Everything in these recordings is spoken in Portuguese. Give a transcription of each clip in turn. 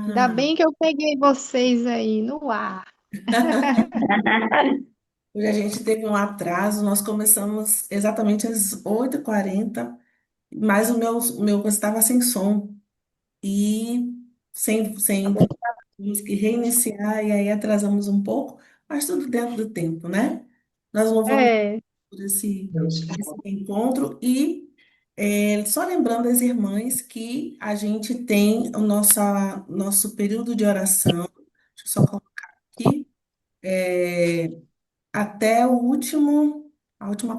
Ainda bem que eu peguei vocês aí no ar. Hoje a gente teve um atraso, nós começamos exatamente às 8h40, mas o meu estava sem som e tivemos que reiniciar e aí atrasamos um pouco, mas tudo dentro do tempo, né? Nós louvamos É, por esse encontro e só lembrando as irmãs que a gente tem o nosso período de oração, deixa eu só colocar aqui, até a última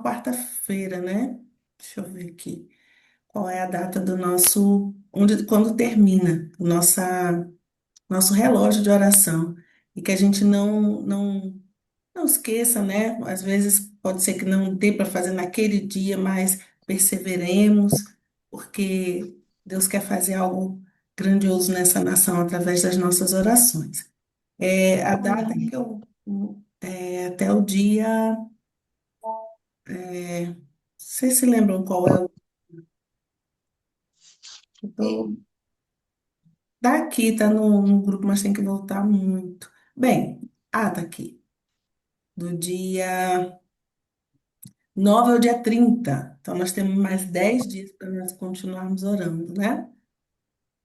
quarta-feira, né? Deixa eu ver aqui. Qual é a data do quando termina nosso relógio de oração. E que a gente não esqueça, né? Às vezes pode ser que não dê para fazer naquele dia, mas perseveremos, porque Deus quer fazer algo grandioso nessa nação através das nossas orações. A data que até o dia, vocês se lembram qual é daqui, tá no grupo, mas tem que voltar muito. Bem, tá aqui. Do dia 9 ao dia 30. Então, nós temos mais 10 dias para nós continuarmos orando, né?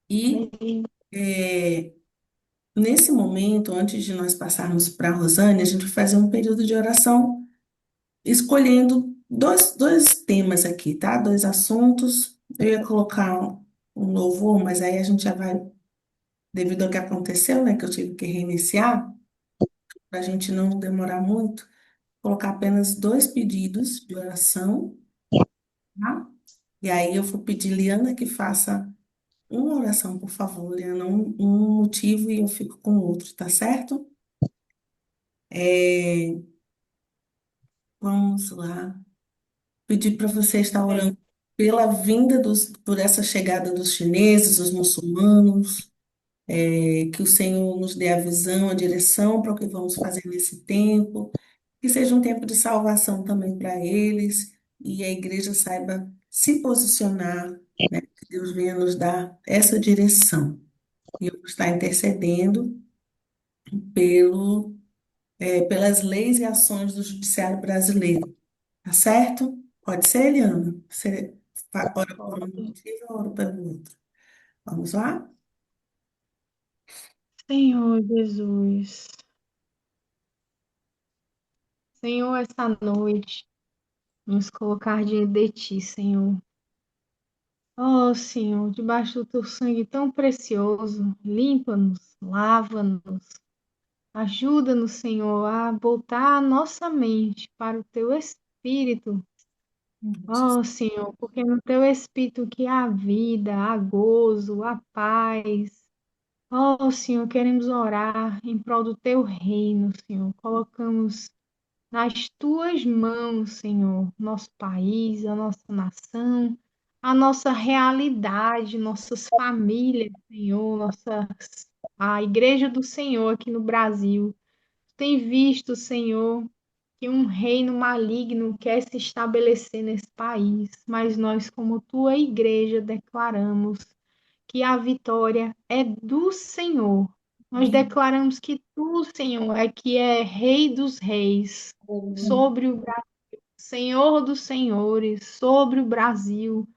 E bem, é, nesse momento, antes de nós passarmos para a Rosânia, a gente vai fazer um período de oração escolhendo dois temas aqui, tá? Dois assuntos. Eu ia colocar um louvor, mas aí a gente já vai, devido ao que aconteceu, né? Que eu tive que reiniciar, para a gente não demorar muito, colocar apenas dois pedidos de oração, tá? E aí eu vou pedir Liana que faça uma oração, por favor, Liana, um motivo e eu fico com o outro, tá certo? É, vamos lá. Pedir para você estar é. orando pela por essa chegada dos chineses, dos muçulmanos, que o Senhor nos dê a visão, a direção para o que vamos fazer nesse tempo, que seja um tempo de salvação também para eles e a igreja saiba se posicionar, né? Que Deus venha nos dar essa direção. E eu vou estar intercedendo pelas leis e ações do judiciário brasileiro, tá certo? Pode ser, Eliana? Você ora por um motivo ou ora pelo outro? Vamos lá? Senhor Jesus, Senhor, essa noite, nos colocar diante de Ti, Senhor. Oh, Senhor, debaixo do Teu sangue tão precioso, limpa-nos, lava-nos, ajuda-nos, Senhor, a voltar a nossa mente para o Teu Espírito. Oh, Senhor, porque no Teu Espírito que há vida, há gozo, há paz. Oh, Senhor, queremos orar em prol do Teu reino, Senhor. Colocamos nas Tuas mãos, Senhor, nosso país, a nossa nação, a nossa realidade, nossas famílias, Senhor, a Igreja do Senhor aqui no Brasil. Tem visto, Senhor, que um reino maligno quer se estabelecer nesse país, mas nós, como Tua Igreja, declaramos que a vitória é do Senhor. Nós declaramos que tu, Senhor, é que é Rei dos Reis, sobre o Brasil, Senhor dos Senhores, sobre o Brasil.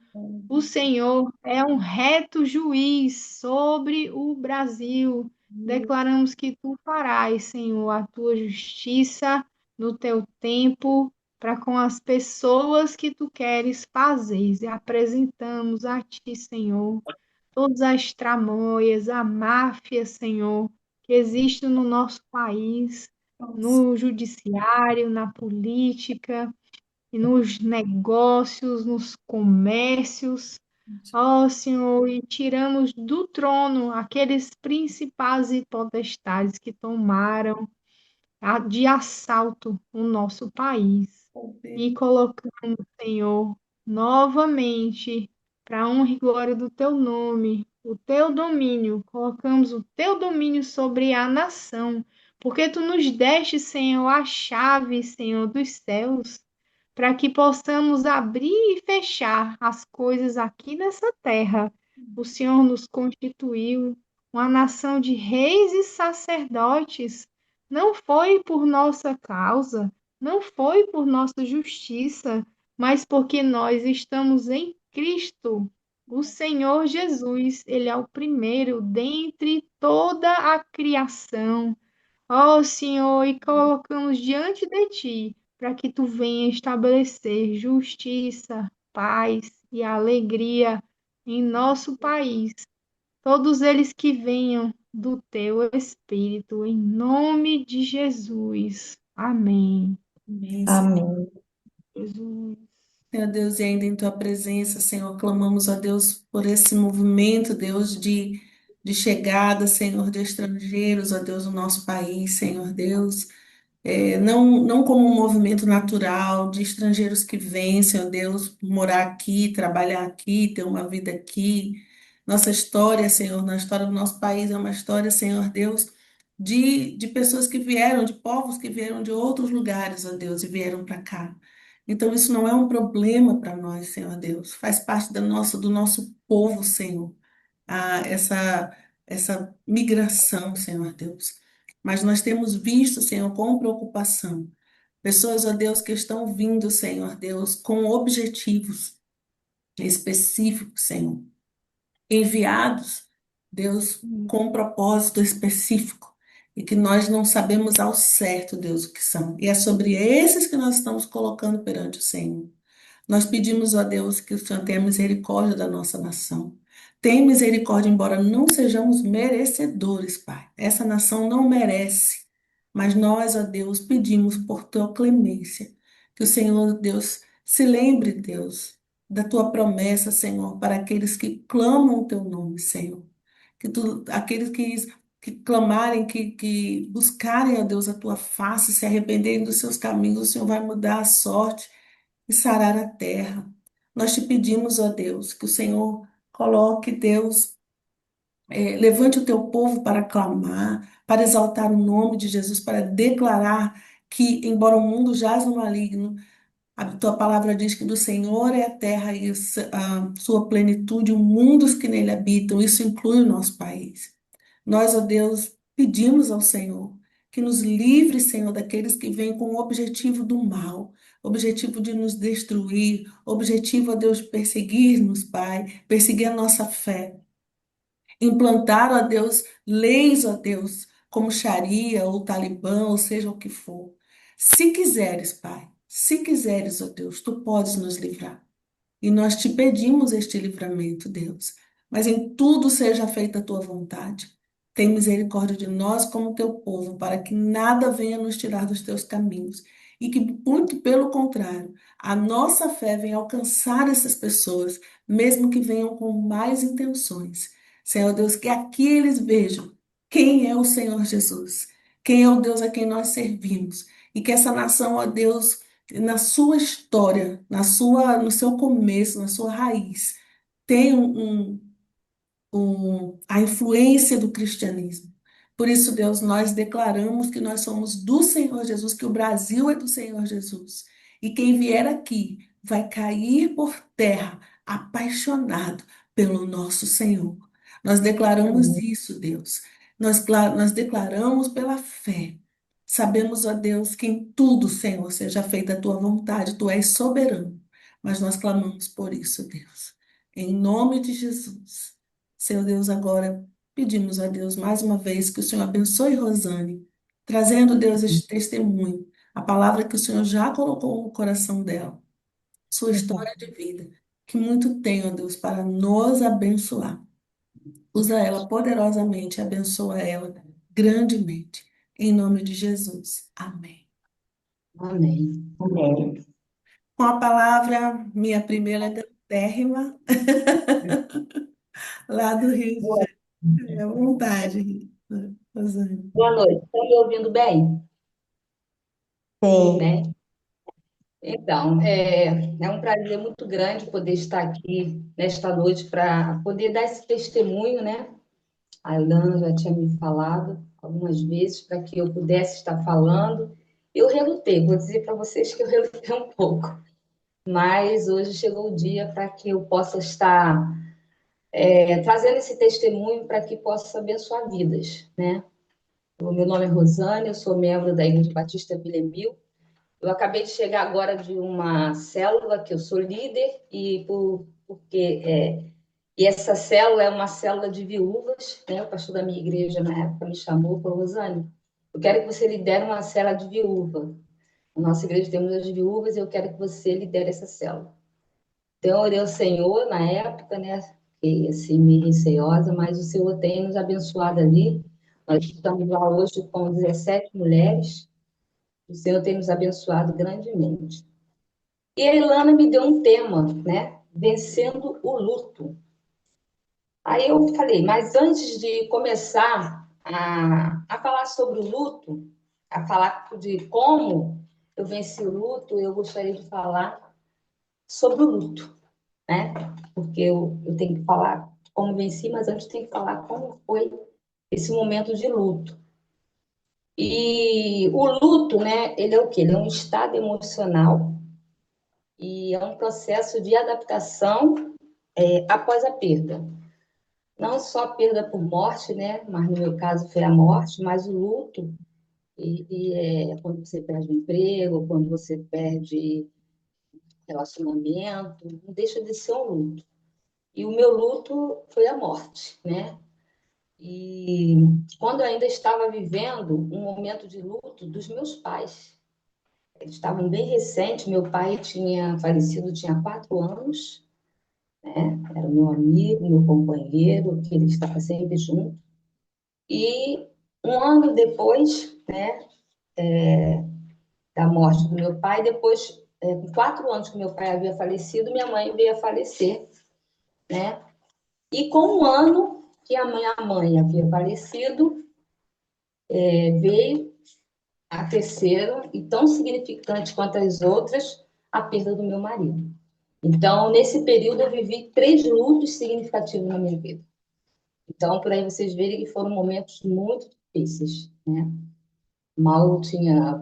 O Senhor é um reto juiz sobre o Brasil. Declaramos que tu farás, Senhor, a tua justiça no teu tempo para com as pessoas que tu queres fazer. E apresentamos a ti, Senhor, todas as tramóias, a máfia, Senhor, que existe no nosso país, no judiciário, na política e nos negócios, nos comércios. Ó Senhor, e tiramos do trono aqueles principais e potestades que tomaram de assalto o nosso país e colocamos, Senhor, novamente, para a honra e glória do teu nome, o teu domínio, colocamos o teu domínio sobre a nação, porque tu nos deste, Senhor, a chave, Senhor, dos céus, para que possamos abrir e fechar as coisas aqui nessa terra. O Senhor nos constituiu uma nação de reis e sacerdotes. Não foi por nossa causa, não foi por nossa justiça, mas porque nós estamos em Cristo. O Senhor Jesus, ele é o primeiro dentre toda a criação. Ó Senhor, e colocamos diante de ti, para que tu venha estabelecer justiça, paz e alegria em nosso país. Todos eles que venham do teu Espírito, em nome de Jesus. Amém. Amém, Amém. Jesus. Senhor Deus, e ainda em tua presença, Senhor, clamamos a Deus por esse movimento, Deus, de chegada, Senhor, de estrangeiros, ó Deus, no nosso país, Senhor Deus. Não como um movimento natural de estrangeiros que vêm, Senhor Deus, morar aqui, trabalhar aqui, ter uma vida aqui. Nossa história, Senhor, na história do nosso país é uma história, Senhor Deus, de pessoas que vieram, de povos que vieram de outros lugares, ó Deus, e vieram para cá. Então, isso não é um problema para nós, Senhor Deus. Faz parte do nosso povo, Senhor, essa migração, Senhor Deus. Mas nós temos visto, Senhor, com preocupação, pessoas, ó Deus, que estão vindo, Senhor Deus, com objetivos específicos, Senhor, enviados, Deus, com um propósito específico. E que nós não sabemos ao certo, Deus, o que são. E é sobre esses que nós estamos colocando perante o Senhor. Nós pedimos a Deus que o Senhor tenha misericórdia da nossa nação. Tenha misericórdia, embora não sejamos merecedores, Pai. Essa nação não merece. Mas nós, ó Deus, pedimos por tua clemência. Que o Senhor, Deus, se lembre, Deus, da tua promessa, Senhor, para aqueles que clamam o teu nome, Senhor. Aqueles que clamarem, que buscarem, ó Deus, a tua face, se arrependerem dos seus caminhos, o Senhor vai mudar a sorte e sarar a terra. Nós te pedimos, ó Deus, que o Senhor coloque, Deus, levante o teu povo para clamar, para exaltar o nome de Jesus, para declarar que, embora o mundo jaz no maligno, a tua palavra diz que do Senhor é a terra e a sua plenitude, o mundo que nele habitam. Isso inclui o nosso país. Nós, ó Deus, pedimos ao Senhor que nos livre, Senhor, daqueles que vêm com o objetivo do mal, objetivo de nos destruir, objetivo, ó Deus, de perseguir-nos, Pai, perseguir a nossa fé. Implantar, ó Deus, leis, ó Deus, como Sharia ou Talibã, ou seja o que for. Se quiseres, Pai, se quiseres, ó Deus, tu podes nos livrar. E nós te pedimos este livramento, Deus. Mas em tudo seja feita a tua vontade. Tem misericórdia de nós como teu povo, para que nada venha nos tirar dos teus caminhos. E que, muito pelo contrário, a nossa fé venha alcançar essas pessoas, mesmo que venham com mais intenções. Senhor Deus, que aqui eles vejam quem é o Senhor Jesus, quem é o Deus a quem nós servimos. E que essa nação, ó Deus, na sua história, no seu começo, na sua raiz, tem a influência do cristianismo. Por isso, Deus, nós declaramos que nós somos do Senhor Jesus, que o Brasil é do Senhor Jesus. E quem vier aqui vai cair por terra, apaixonado pelo nosso Senhor. Nós declaramos isso, Deus. Nós declaramos pela fé. Sabemos, ó Deus, que em tudo, Senhor, seja feita a tua vontade, tu és soberano. Mas nós clamamos por isso, Deus. Em nome de Jesus. Senhor Deus, agora pedimos a Deus mais uma vez que o Senhor abençoe Rosane, trazendo, Deus, este testemunho, a palavra que o Senhor já colocou no coração dela, sua história de vida, que muito tem, ó Deus, para nos abençoar. Usa ela poderosamente, abençoa ela grandemente. Em nome de Jesus. Amém. Amém. Amém. Com a palavra, minha primeira térrima, lá do Rio de Boa Janeiro. À vontade, Rosane. boa noite. Estão me ouvindo bem? Sim, Né? Então, é um prazer muito grande poder estar aqui nesta noite para poder dar esse testemunho, né? A Ilana já tinha me falado algumas vezes para que eu pudesse estar falando. Eu relutei, vou dizer para vocês que eu relutei um pouco, mas hoje chegou o dia para que eu possa estar trazendo esse testemunho para que possa abençoar vidas, né? O meu nome é Rosane, eu sou membro da Igreja Batista Vila Emil. Eu acabei de chegar agora de uma célula que eu sou líder e essa célula é uma célula de viúvas, né? O pastor da minha igreja na época me chamou e falou: Rosane, eu quero que você lidere uma célula de viúva. Na nossa igreja tem muitas viúvas e eu quero que você lidere essa célula. Então, eu orei ao Senhor na época, né? Fiquei assim, meio receosa, mas o Senhor tem nos abençoado ali. Nós estamos lá hoje com 17 mulheres. O Senhor tem nos abençoado grandemente. E a Ilana me deu um tema, né? Vencendo o luto. Aí eu falei, mas antes de começar a falar sobre o luto, a falar de como eu venci o luto, eu gostaria de falar sobre o luto, né? Porque eu tenho que falar como venci, mas antes tenho que falar como foi esse momento de luto. E o luto, né, ele é o quê? Ele é um estado emocional e é um processo de adaptação após a perda. Não só a perda por morte, né, mas no meu caso foi a morte, mas o luto é quando você perde o emprego, quando você perde relacionamento, não deixa de ser um luto. E o meu luto foi a morte, né? E quando eu ainda estava vivendo um momento de luto dos meus pais, eles estavam bem recentes, meu pai tinha falecido, tinha 4 anos, né? Era meu amigo, meu companheiro, que ele estava sempre junto. E um ano depois, né, da morte do meu pai, depois, com 4 anos que meu pai havia falecido, minha mãe veio a falecer, né? E com um ano que a minha mãe havia falecido, veio a terceira, e tão significante quanto as outras, a perda do meu marido. Então, nesse período, eu vivi 3 lutos significativos na minha vida. Então, por aí vocês verem que foram momentos muito difíceis, né? Mal tinha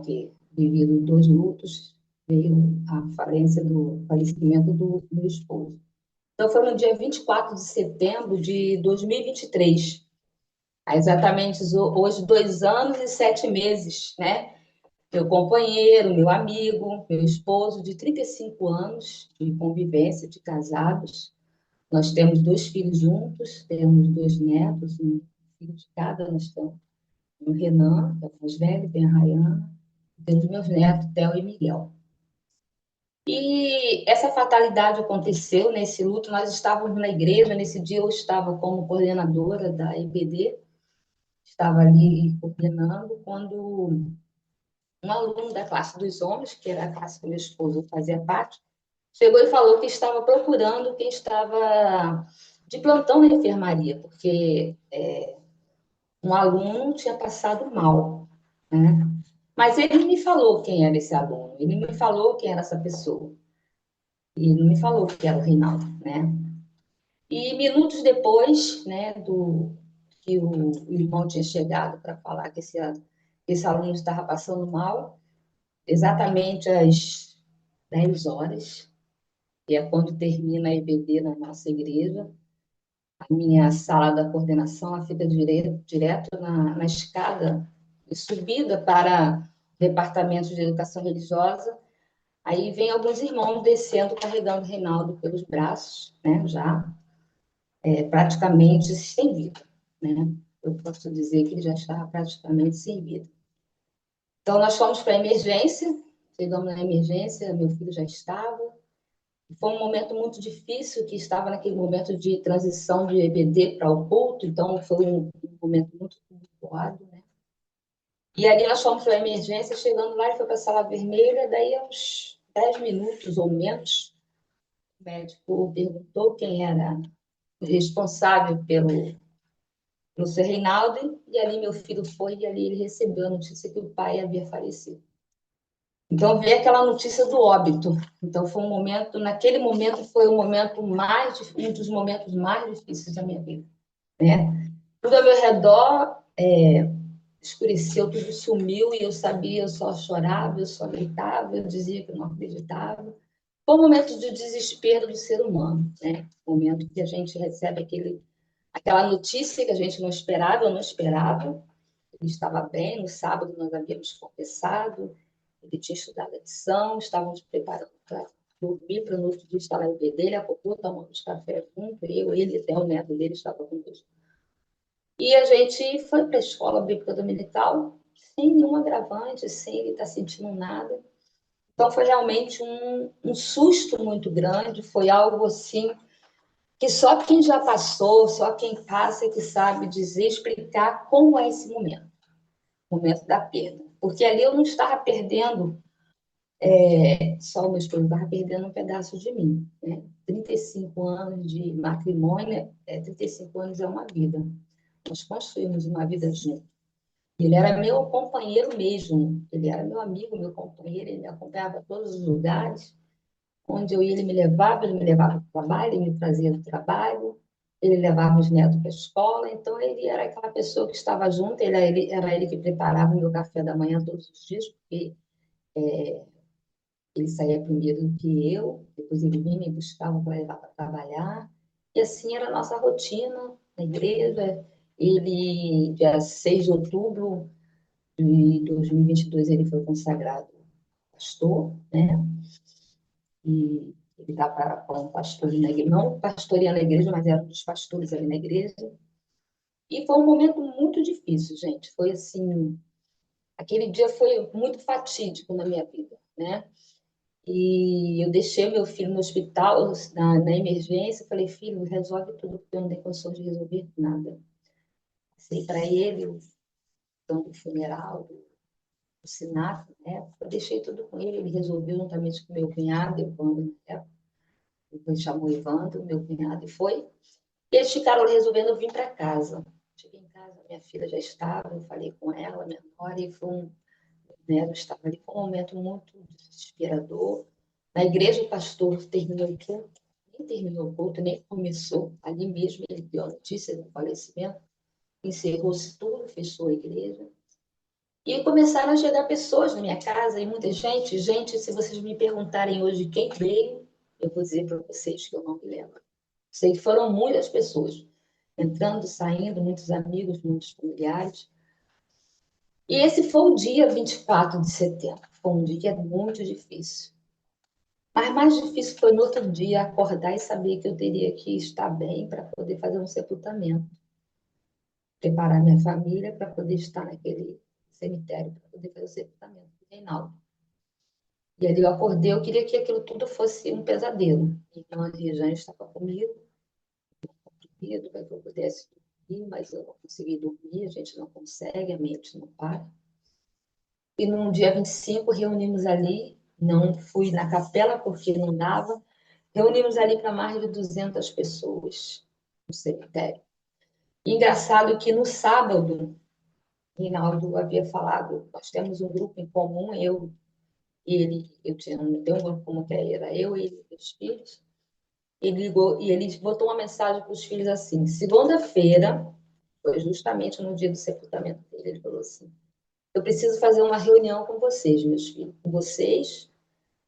vivido 2 lutos, veio a falência do falecimento do meu esposo. Então, foi no dia 24 de setembro de 2023. Há exatamente hoje 2 anos e 7 meses, né? Meu companheiro, meu amigo, meu esposo, de 35 anos de convivência, de casados. Nós temos 2 filhos juntos, temos 2 netos, um filho de cada. Nós temos o Renan, que é o mais velho, tem a Rayana, temos meus netos, Theo e Miguel. E essa fatalidade aconteceu nesse luto. Nós estávamos na igreja, nesse dia eu estava como coordenadora da EBD, estava ali coordenando, quando um aluno da classe dos homens, que era a classe que meu esposo fazia parte, chegou e falou que estava procurando quem estava de plantão na enfermaria, porque um aluno tinha passado mal, né? Mas ele me falou quem era esse aluno, ele me falou quem era essa pessoa, e ele me falou que era o Reinaldo, né? E minutos depois, né, do que o irmão tinha chegado para falar que esse aluno estava passando mal, exatamente às 10 horas, que é quando termina a EBD na nossa igreja, a minha sala da coordenação, ela fica direto na escada de subida para o departamento de educação religiosa. Aí vem alguns irmãos descendo, carregando o Reinaldo pelos braços, né, já praticamente sem vida, né? Eu posso dizer que ele já estava praticamente sem vida. Então, nós fomos para a emergência, chegamos na emergência, meu filho já estava. Foi um momento muito difícil, que estava naquele momento de transição de EBD para o culto, então foi um momento muito complicado, né? E ali nós fomos para a emergência, chegando lá, ele foi para a sala vermelha, daí uns 10 minutos ou menos, o médico perguntou quem era o responsável pelo seu Reinaldo, e ali meu filho foi, e ali ele recebeu a notícia que o pai havia falecido. Então, veio aquela notícia do óbito. Então, foi um momento, naquele momento, foi um dos momentos mais difíceis da minha vida, né? Tudo ao meu redor escureceu, tudo sumiu, e eu sabia, eu só chorava, eu só gritava, eu dizia que eu não acreditava. Foi um momento de desespero do ser humano, né? Um momento que a gente recebe aquela notícia que a gente não esperava, eu não esperava. Ele estava bem, no sábado nós havíamos confessado, ele tinha estudado a lição, estávamos preparando para dormir, para no outro dia estar lá em vez dele, a pouco tomamos café junto, ele, até o neto dele estava conosco. E a gente foi para a escola bíblica dominical, sem nenhum agravante, sem ele estar sentindo nada. Então foi realmente um susto muito grande, foi algo assim que só quem já passou, só quem passa é que sabe dizer, explicar como é esse momento da perda. Porque ali eu não estava perdendo só o meu esposo, estava perdendo um pedaço de mim. Né? 35 anos de matrimônio, 35 anos é uma vida. Nós construímos uma vida juntos. Ele era meu companheiro mesmo, ele era meu amigo, meu companheiro, ele me acompanhava a todos os lugares. Onde eu ia, ele me levava para o trabalho, ele me trazia do trabalho, ele levava os netos para a escola, então ele era aquela pessoa que estava junto, era ele que preparava o meu café da manhã todos os dias, porque ele saía primeiro do que eu, depois ele vinha me buscava para levar para trabalhar, e assim era a nossa rotina na igreja. Ele, dia 6 de outubro de 2022, ele foi consagrado pastor, né? E ele estava como pastor na igreja, não pastoreando a igreja, mas era um dos pastores ali na igreja. E foi um momento muito difícil, gente. Foi assim, aquele dia foi muito fatídico na minha vida, né? E eu deixei meu filho no hospital, na emergência, falei, filho, resolve tudo, porque eu não tenho condição de resolver nada. Sei para ele, o do funeral, do SINAF, né? Eu deixei tudo com ele, ele resolveu juntamente com meu cunhado, Evandro, né? Depois chamou o Evandro, meu cunhado, e foi. E eles ficaram resolvendo eu vir para casa. Cheguei em casa, minha filha já estava, eu falei com ela, minha nora, e eu estava ali, foi um momento muito desesperador. Na igreja, o pastor terminou o culto, nem terminou o culto, nem começou. Ali mesmo, ele deu a notícia do falecimento, encerrou-se tudo, fechou a igreja. E começaram a chegar pessoas na minha casa, e muita gente. Gente, se vocês me perguntarem hoje quem veio, eu vou dizer para vocês que eu não me lembro. Sei que foram muitas pessoas, entrando, saindo, muitos amigos, muitos familiares. E esse foi o dia 24 de setembro. Foi um dia muito difícil. Mas mais difícil foi no outro dia acordar e saber que eu teria que estar bem para poder fazer um sepultamento. Preparar minha família para poder estar naquele cemitério, para poder fazer o sepultamento do Reinaldo. E ali eu acordei, eu queria que aquilo tudo fosse um pesadelo. Então a Rejane estava comigo, para que eu pudesse dormir, mas eu não consegui dormir, a gente não consegue, a mente não para. E no dia 25 reunimos ali, não fui na capela porque não dava, reunimos ali para mais de 200 pessoas no cemitério. E engraçado que no sábado, Rinaldo havia falado, nós temos um grupo em comum, eu tinha um grupo comum que era eu, ele e meus filhos. Ele ligou e ele botou uma mensagem para os filhos assim: segunda-feira, foi justamente no dia do sepultamento dele, ele falou assim: eu preciso fazer uma reunião com vocês, meus filhos, com vocês,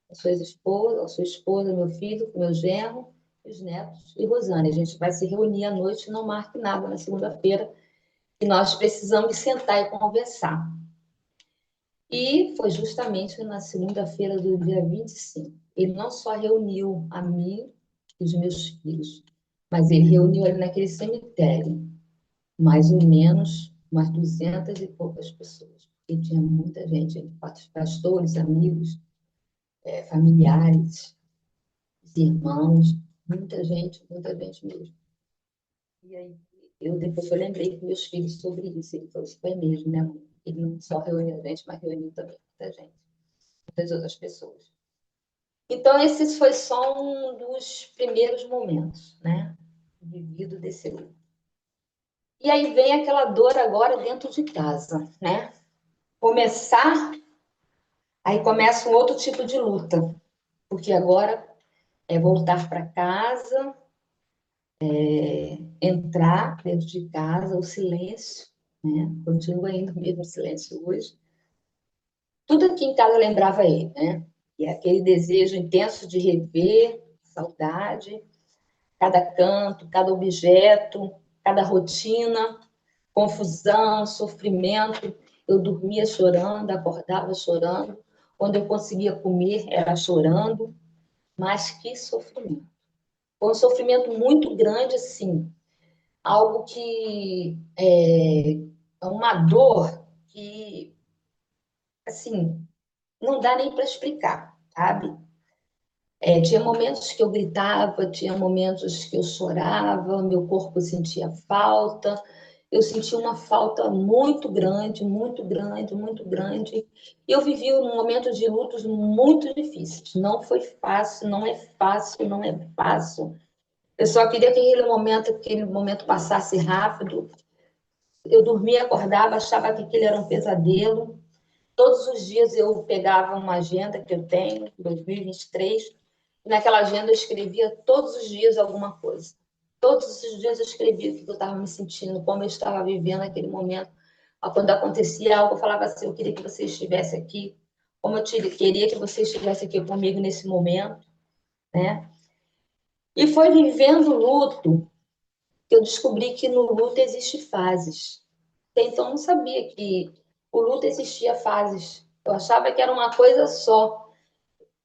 a sua esposa, meu filho, com meu genro, os netos e Rosane. A gente vai se reunir à noite, não marque nada na segunda-feira, e nós precisamos sentar e conversar. E foi justamente na segunda-feira do dia 25. Ele não só reuniu a mim e os meus filhos, mas ele reuniu ali naquele cemitério mais ou menos umas 200 e poucas pessoas. E tinha muita gente, pastores, amigos, familiares, irmãos, muita gente mesmo. E aí, depois eu lembrei com meus filhos sobre isso. Ele falou, isso foi mesmo, né, mãe? Ele não só reuniu a gente, mas reuniu também muita gente, muitas outras pessoas. Então, esse foi só um dos primeiros momentos, né, vivido desse luto. E aí vem aquela dor agora dentro de casa, né? Aí começa um outro tipo de luta, porque agora é voltar para casa, entrar dentro de casa, o silêncio, né? Continua ainda o mesmo silêncio hoje. Tudo aqui em casa lembrava ele, né? E é aquele desejo intenso de rever, saudade, cada canto, cada objeto, cada rotina, confusão, sofrimento. Eu dormia chorando, acordava chorando. Quando eu conseguia comer, era chorando. Mas que sofrimento. Foi um sofrimento muito grande, assim. Algo que é uma dor que, assim, não dá nem para explicar, sabe? Tinha momentos que eu gritava, tinha momentos que eu chorava, meu corpo sentia falta. Eu sentia uma falta muito grande, muito grande, muito grande. E eu vivi um momento de lutos muito difíceis. Não foi fácil, não é fácil, não é fácil. Eu só queria que aquele momento passasse rápido. Eu dormia, acordava, achava que aquele era um pesadelo. Todos os dias eu pegava uma agenda que eu tenho, 2023, e naquela agenda eu escrevia todos os dias alguma coisa. Todos os dias eu escrevia o que eu estava me sentindo, como eu estava vivendo aquele momento. Quando acontecia algo, eu falava assim: eu queria que você estivesse aqui, como queria que você estivesse aqui comigo nesse momento, né? E foi vivendo o luto que eu descobri que no luto existe fases. Até então eu não sabia que o luto existia fases. Eu achava que era uma coisa só,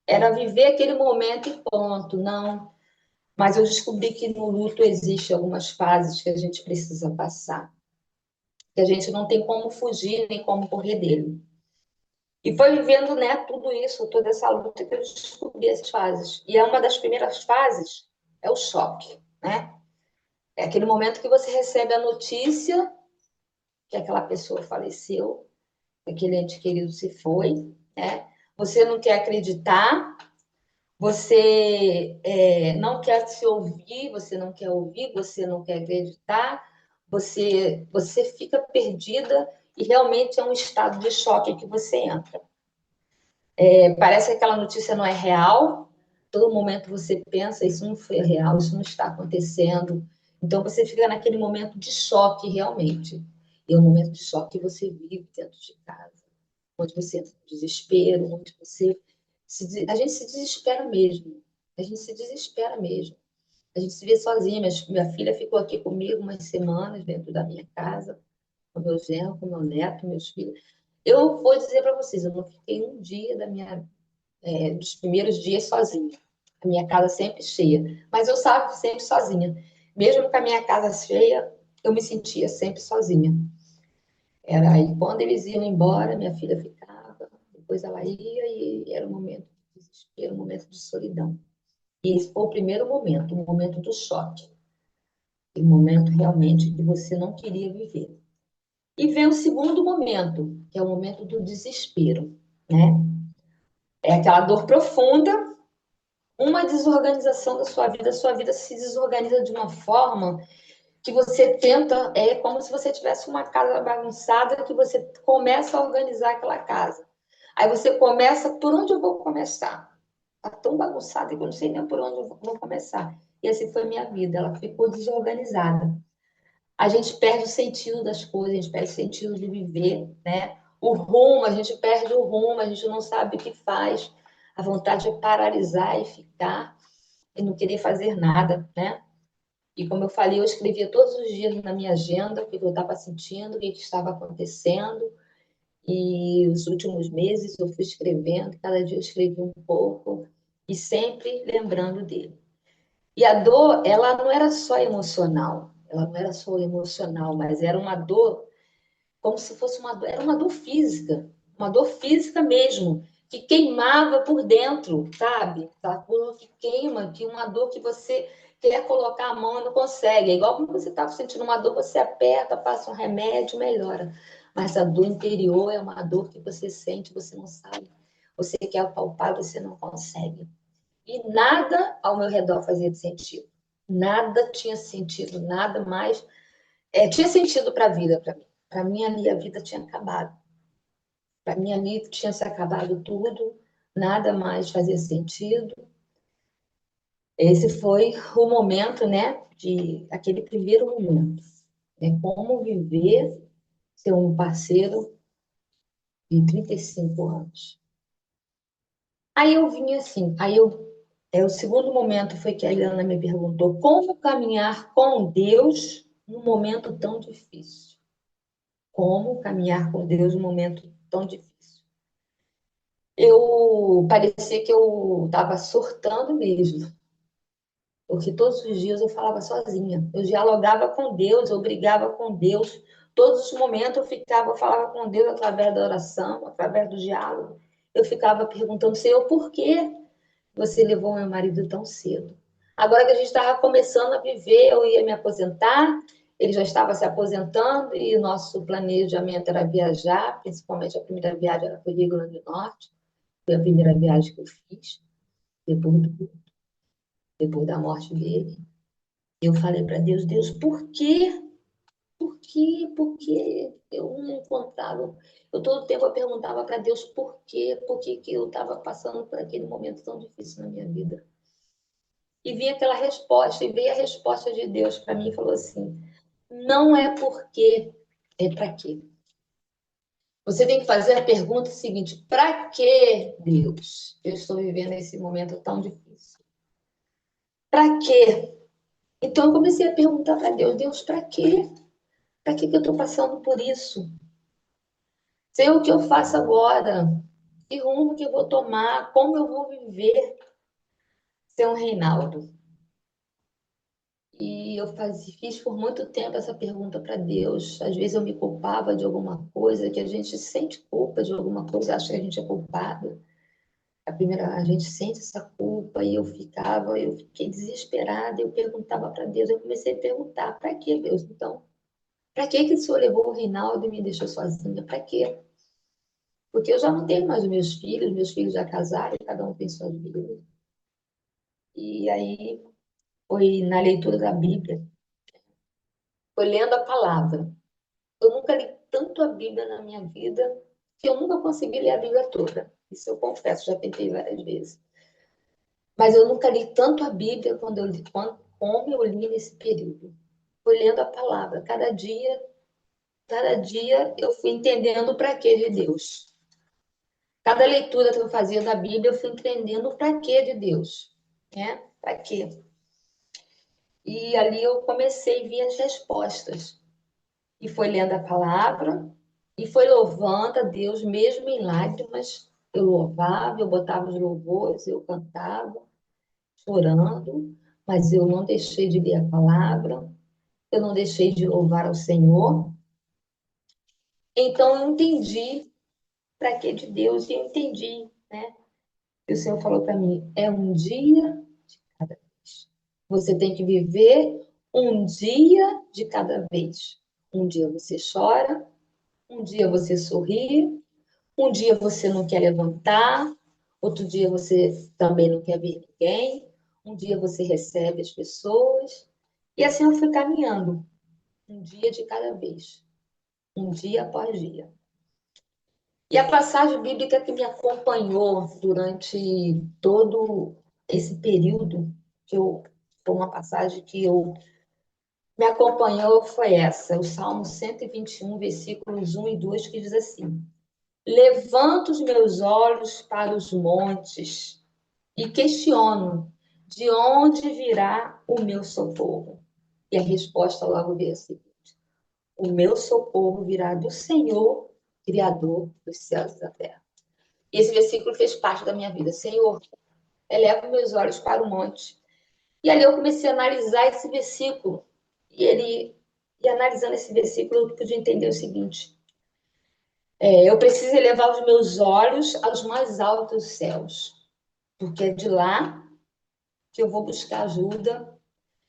era viver aquele momento e ponto. Não. Mas eu descobri que no luto existe algumas fases que a gente precisa passar, que a gente não tem como fugir nem como correr dele. E foi vivendo, né, tudo isso, toda essa luta que eu descobri essas fases. E é uma das primeiras fases é o choque, né? É aquele momento que você recebe a notícia que aquela pessoa faleceu, que aquele ente querido se foi, né? Você não quer acreditar, você não quer se ouvir, você não quer ouvir, você não quer acreditar, você fica perdida e realmente é um estado de choque que você entra. Parece que aquela notícia não é real, todo momento você pensa, isso não foi real, isso não está acontecendo. Então você fica naquele momento de choque realmente. E é um momento de choque que você vive dentro de casa, onde você entra no desespero, onde a gente se desespera mesmo. A gente se desespera mesmo. A gente se vê sozinha. Minha filha ficou aqui comigo umas semanas dentro da minha casa, com meu genro, com meu neto, meus filhos. Eu vou dizer para vocês, eu não fiquei um dia dos primeiros dias sozinha. A minha casa sempre cheia. Mas eu estava sempre sozinha. Mesmo com a minha casa cheia, eu me sentia sempre sozinha. Era aí quando eles iam embora, minha filha ficava, depois ela ia e era um momento de desespero, um momento de solidão. E esse foi o primeiro momento, o momento do choque, o momento realmente que você não queria viver. E vem o segundo momento, que é o momento do desespero, né? É aquela dor profunda, uma desorganização da sua vida se desorganiza de uma forma que você tenta, é como se você tivesse uma casa bagunçada que você começa a organizar aquela casa. Aí você começa, por onde eu vou começar? Está tão bagunçada que eu não sei nem por onde eu vou começar. E assim foi a minha vida, ela ficou desorganizada. A gente perde o sentido das coisas, a gente perde o sentido de viver, né? O rumo, a gente perde o rumo, a gente não sabe o que faz. A vontade é paralisar e ficar e não querer fazer nada, né? E como eu falei, eu escrevia todos os dias na minha agenda o que eu estava sentindo, o que estava acontecendo. E os últimos meses eu fui escrevendo, cada dia eu escrevi um pouco e sempre lembrando dele. E a dor, ela não era só emocional, ela não era só emocional, mas era uma dor como se fosse uma dor, era uma dor física mesmo, que queimava por dentro, sabe? Aquela dor que queima, que uma dor que você quer colocar a mão e não consegue. É igual quando você está sentindo uma dor, você aperta, passa um remédio, melhora. Mas a dor interior é uma dor que você sente, você não sabe. Você quer palpar, você não consegue. E nada ao meu redor fazia sentido. Nada tinha sentido, nada mais tinha sentido para a vida para mim. Para mim ali a vida tinha acabado. Para mim ali tinha se acabado tudo, nada mais fazia sentido. Esse foi o momento, né, de aquele primeiro momento, né, como viver ser um parceiro de 35 anos. Aí eu vim assim, o segundo momento foi que a Eliana me perguntou como caminhar com Deus num momento tão difícil. Como caminhar com Deus num momento tão difícil. Eu parecia que eu estava surtando mesmo, porque todos os dias eu falava sozinha. Eu dialogava com Deus, eu brigava com Deus. Todos os momentos eu falava com Deus através da oração, através do diálogo. Eu ficava perguntando, Senhor, por que você levou meu marido tão cedo? Agora que a gente estava começando a viver, eu ia me aposentar, ele já estava se aposentando e o nosso planejamento era viajar, principalmente a primeira viagem era para o Rio Grande do Norte, foi a primeira viagem que eu fiz, depois, depois da morte dele. Eu falei para Deus, Deus, por quê? Por quê? Por quê? Eu não encontrava. Eu todo tempo eu perguntava para Deus por quê? Por que que eu estava passando por aquele momento tão difícil na minha vida? E vinha aquela resposta, e veio a resposta de Deus para mim e falou assim: não é porque, é para quê? Você tem que fazer a pergunta seguinte: para que, Deus, eu estou vivendo esse momento tão difícil? Para quê? Então eu comecei a perguntar para Deus: Deus, para quê? Para que eu estou passando por isso? Sei o que eu faço agora, que rumo que eu vou tomar, como eu vou viver ser um Reinaldo. E fiz por muito tempo essa pergunta para Deus. Às vezes eu me culpava de alguma coisa, que a gente sente culpa de alguma coisa, acha que a gente é culpado. A gente sente essa culpa e eu fiquei desesperada, eu perguntava para Deus, eu comecei a perguntar, para que Deus? Então, para que o Senhor levou o Reinaldo e me deixou sozinha? Para quê? Porque eu já não tenho mais os meus filhos já casaram, cada um tem sua vida. E aí foi na leitura da Bíblia, foi lendo a palavra. Eu nunca li tanto a Bíblia na minha vida que eu nunca consegui ler a Bíblia toda. Isso eu confesso, já tentei várias vezes. Mas eu nunca li tanto a Bíblia como eu li nesse período. Foi lendo a palavra. Cada dia eu fui entendendo o para quê de Deus. Cada leitura que eu fazia da Bíblia, eu fui entendendo o para quê de Deus. Né? Para quê? E ali eu comecei a ver as respostas. E foi lendo a palavra, e foi louvando a Deus, mesmo em lágrimas. Eu louvava, eu botava os louvores, eu cantava, chorando, mas eu não deixei de ler a palavra, eu não deixei de louvar ao Senhor. Então eu entendi para que de Deus, e eu entendi, né? E o Senhor falou para mim: é um dia de cada vez. Você tem que viver um dia de cada vez. Um dia você chora, um dia você sorri, um dia você não quer levantar, outro dia você também não quer ver ninguém, um dia você recebe as pessoas. E assim eu fui caminhando, um dia de cada vez, um dia após dia. E a passagem bíblica que me acompanhou durante todo esse período, foi uma passagem que me acompanhou, foi essa, o Salmo 121, versículos 1 e 2, que diz assim: levanto os meus olhos para os montes e questiono de onde virá o meu socorro. E a resposta logo veio a seguinte: o meu socorro virá do Senhor, Criador dos céus e da terra. E esse versículo fez parte da minha vida. Senhor, eleva meus olhos para o monte. E ali eu comecei a analisar esse versículo. E analisando esse versículo, eu pude entender o seguinte: eu preciso elevar os meus olhos aos mais altos céus, porque é de lá que eu vou buscar ajuda,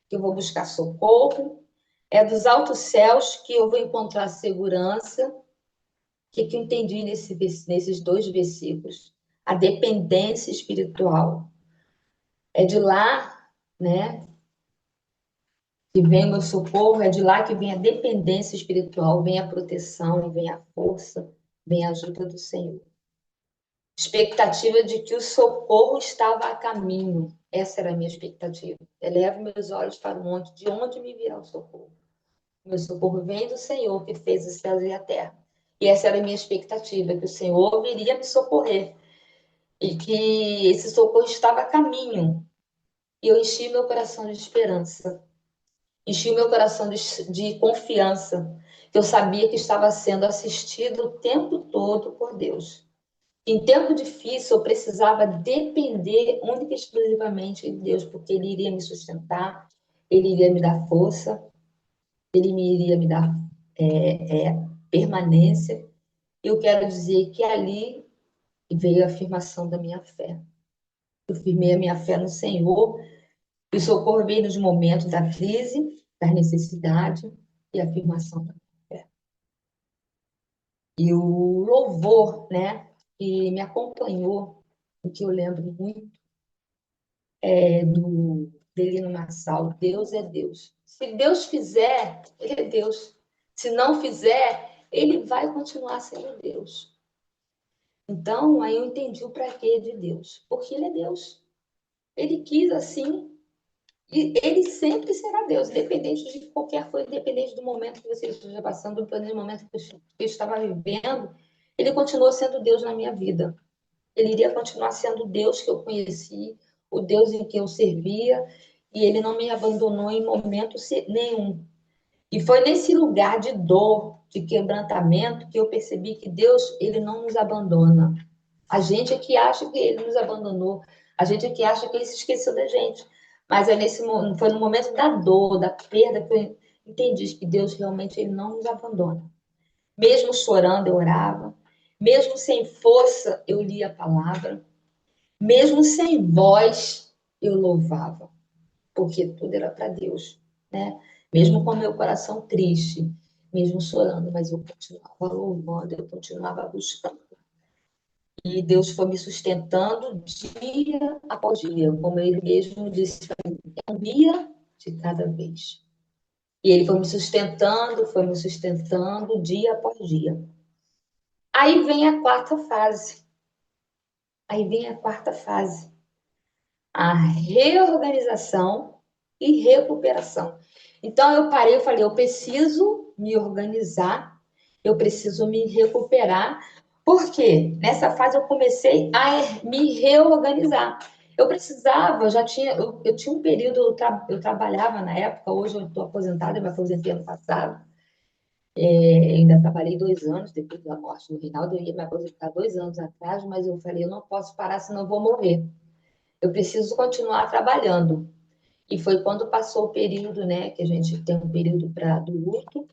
que eu vou buscar socorro, é dos altos céus que eu vou encontrar segurança. O que eu entendi nesses dois versículos? A dependência espiritual. É de lá, né, que vem o meu socorro, é de lá que vem a dependência espiritual, vem a proteção, vem a força, vem a ajuda do Senhor. Expectativa de que o socorro estava a caminho. Essa era a minha expectativa. Elevo meus olhos para o monte, de onde me virá o socorro? Meu socorro vem do Senhor, que fez os céus e a terra. E essa era a minha expectativa, que o Senhor viria me socorrer. e que esse socorro estava a caminho. E eu enchi meu coração de esperança, enchi o meu coração de confiança, que eu sabia que estava sendo assistido o tempo todo por Deus. Em tempo difícil, eu precisava depender única e exclusivamente de Deus, porque Ele iria me sustentar, Ele iria me dar força, Ele iria me dar permanência. Eu quero dizer que ali veio a afirmação da minha fé. Eu firmei a minha fé no Senhor, e o socorro veio nos momentos da crise, da necessidade e a afirmação da fé. E o louvor, né, que me acompanhou, o que eu lembro muito, do Delino Marçal, Deus é Deus. Se Deus fizer, Ele é Deus. Se não fizer, Ele vai continuar sendo Deus. Então, aí eu entendi o para quê de Deus. Porque Ele é Deus. Ele quis assim, e Ele sempre será Deus, independente de qualquer coisa, independente do momento que você esteja passando, independente do momento que eu estava vivendo, Ele continuou sendo Deus na minha vida. Ele iria continuar sendo o Deus que eu conheci, o Deus em que eu servia, e ele não me abandonou em momento nenhum. E foi nesse lugar de dor, de quebrantamento, que eu percebi que Deus, ele não nos abandona. A gente é que acha que ele nos abandonou, a gente é que acha que ele se esqueceu da gente. Mas foi no momento da dor, da perda, que eu entendi que Deus realmente ele não nos abandona. Mesmo chorando, eu orava. Mesmo sem força, eu lia a palavra. Mesmo sem voz, eu louvava, porque tudo era para Deus, né? Mesmo com meu coração triste, mesmo chorando, mas eu continuava louvando, eu continuava buscando. E Deus foi me sustentando dia após dia, como Ele mesmo disse para mim, é um dia de cada vez. E Ele foi me sustentando dia após dia. Aí vem a quarta fase. Aí vem a quarta fase. A reorganização e recuperação. Então eu parei, eu falei, eu preciso me organizar, eu preciso me recuperar, porque nessa fase eu comecei a me reorganizar. Eu precisava, eu tinha um período, eu trabalhava na época, hoje eu estou aposentada, eu me aposentei ano passado, ainda trabalhei 2 anos depois da morte do Reinaldo, eu ia me aposentar 2 anos atrás, mas eu falei, eu não posso parar, senão eu vou morrer. Eu preciso continuar trabalhando. E foi quando passou o período, né, que a gente tem um período do luto,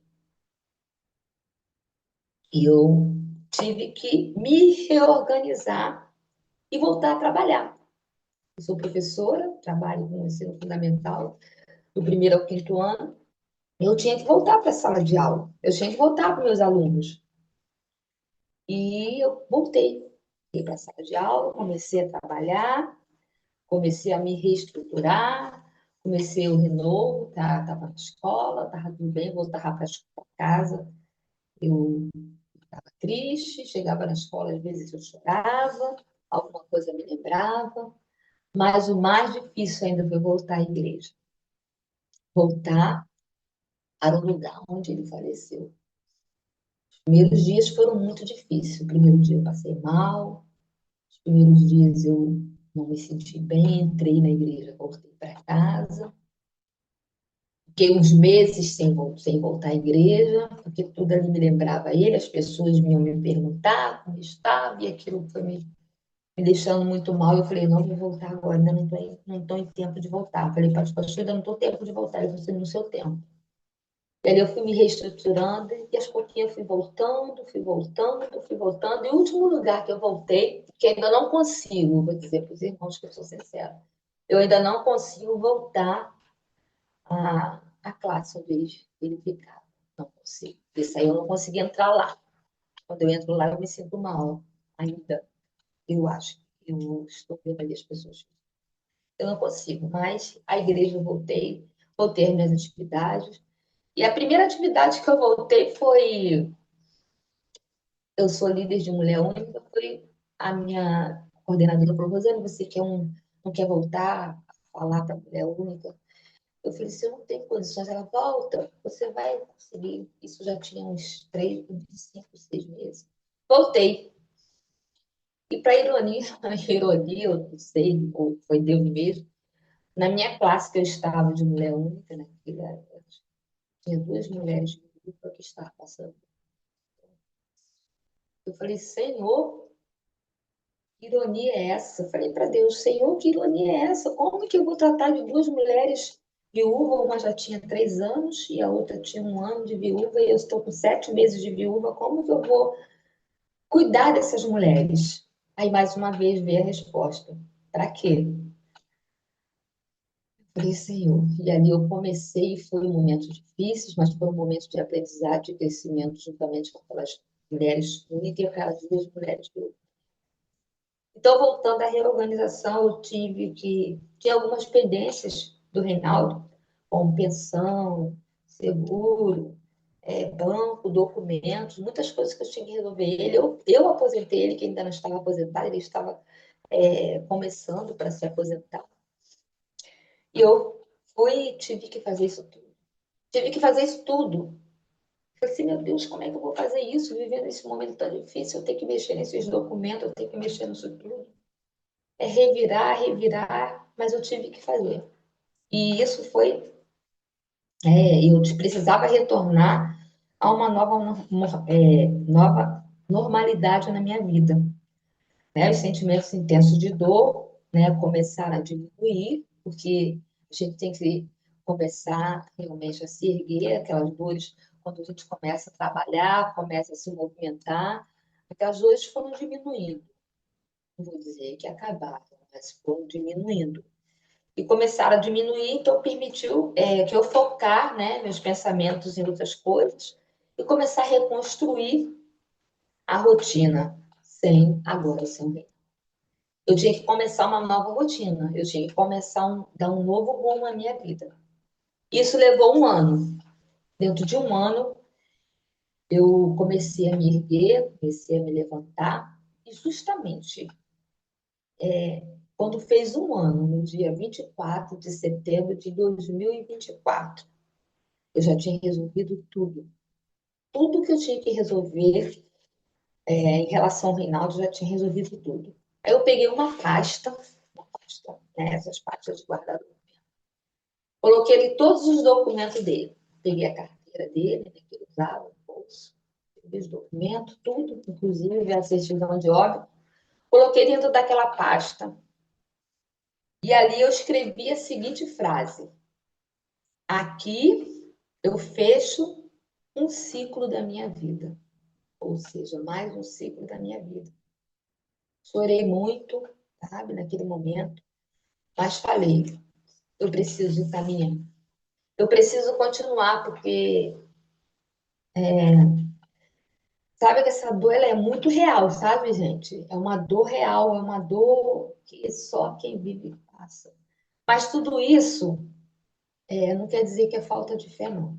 e eu tive que me reorganizar e voltar a trabalhar. Eu sou professora, trabalho com ensino fundamental, do primeiro ao quinto ano, e eu tinha que voltar para a sala de aula, eu tinha que voltar para os meus alunos. E eu voltei, fui para a sala de aula, comecei a trabalhar, comecei a me reestruturar, comecei o renovo, estava na escola, estava tudo bem, voltava para casa, eu estava triste, chegava na escola, às vezes eu chorava, alguma coisa me lembrava, mas o mais difícil ainda foi voltar à igreja, voltar para o lugar onde ele faleceu. Os primeiros dias foram muito difíceis, o primeiro dia eu passei mal, os primeiros dias eu não me senti bem, entrei na igreja, voltei para casa, fiquei uns meses sem voltar à igreja, porque tudo ali me lembrava ele, as pessoas vinham me perguntar como estava, e aquilo foi me deixando muito mal. Eu falei, não vou voltar agora, ainda não estou em tempo de voltar. Eu falei para os pastores, ainda não estou em tempo de voltar, eu vou no seu tempo. E aí eu fui me reestruturando, e aos pouquinhos eu fui voltando, e o último lugar que eu voltei, que ainda não consigo, vou dizer para os irmãos que eu sou sincera, eu ainda não consigo voltar a classe onde ele ficava. Não consigo. Isso aí eu não consegui entrar lá. Quando eu entro lá, eu me sinto mal. Ainda, eu acho. Eu estou vendo ali as pessoas. Eu não consigo, mas a igreja eu voltei às minhas atividades. E a primeira atividade que eu voltei foi. Eu sou líder de mulher única, foi a minha coordenadora falou: Rosane, você não quer voltar a falar para a mulher única? Eu falei, se eu não tenho condições, ela volta, você vai conseguir. Isso já tinha uns 3, 5, 6 meses. Voltei. E E para ironia, ironia, eu não sei, ou foi Deus mesmo, na minha classe que eu estava de mulher única, né? Tinha duas mulheres de grupo que estavam passando. Eu falei, Senhor, que ironia é essa? Eu falei para Deus, Senhor, que ironia é essa? Como que eu vou tratar de duas mulheres viúvas? Uma já tinha 3 anos e a outra tinha 1 ano de viúva e eu estou com 7 meses de viúva. Como que eu vou cuidar dessas mulheres? Aí, mais uma vez, veio a resposta. Para quê? Falei, Senhor. E ali eu comecei, foi um momento difícil, mas foi um momento de aprendizado, de crescimento, juntamente com aquelas mulheres únicas e aquelas duas mulheres viúvas. Então, voltando à reorganização, eu tive que... Tinha algumas pendências do Reinaldo, como pensão, seguro, banco, documentos, muitas coisas que eu tinha que resolver. Eu aposentei ele, que ainda não estava aposentado, ele estava começando para se aposentar. E eu tive que fazer isso tudo. Tive que fazer isso tudo. Falei assim, meu Deus, como é que eu vou fazer isso, vivendo esse momento tão difícil? Eu tenho que mexer nesses documentos, eu tenho que mexer nisso tudo. É revirar, revirar, mas eu tive que fazer. E isso foi, eu precisava retornar a uma nova normalidade na minha vida. Né? Os sentimentos intensos de dor, né, começaram a diminuir, porque a gente tem que começar realmente a se erguer, aquelas dores, quando a gente começa a trabalhar, começa a se movimentar, aquelas dores foram diminuindo. Não vou dizer que acabaram, mas foram diminuindo. E começaram a diminuir, então permitiu que eu focar, né, meus pensamentos em outras coisas e começar a reconstruir a rotina, sem eu tinha que começar uma nova rotina, eu tinha que começar dar um novo rumo à minha vida. Isso levou 1 ano. Dentro de 1 ano, eu comecei a me erguer, comecei a me levantar, e justamente quando fez 1 ano, no dia 24 de setembro de 2024, eu já tinha resolvido tudo. Tudo que eu tinha que resolver em relação ao Reinaldo, eu já tinha resolvido tudo. Aí eu peguei uma pasta, né, essas pastas de guardador. Coloquei ali todos os documentos dele. Peguei a carteira dele, né, que ele usava, o bolso, peguei os documentos, tudo, inclusive a certidão de óbito. Coloquei dentro daquela pasta. E ali eu escrevi a seguinte frase: aqui eu fecho um ciclo da minha vida. Ou seja, mais um ciclo da minha vida. Chorei muito, sabe, naquele momento, mas falei, eu preciso caminhar. Eu preciso continuar, porque sabe que essa dor ela é muito real, sabe, gente? É uma dor real, é uma dor que só quem vive passa. Mas tudo isso não quer dizer que é falta de fé, não.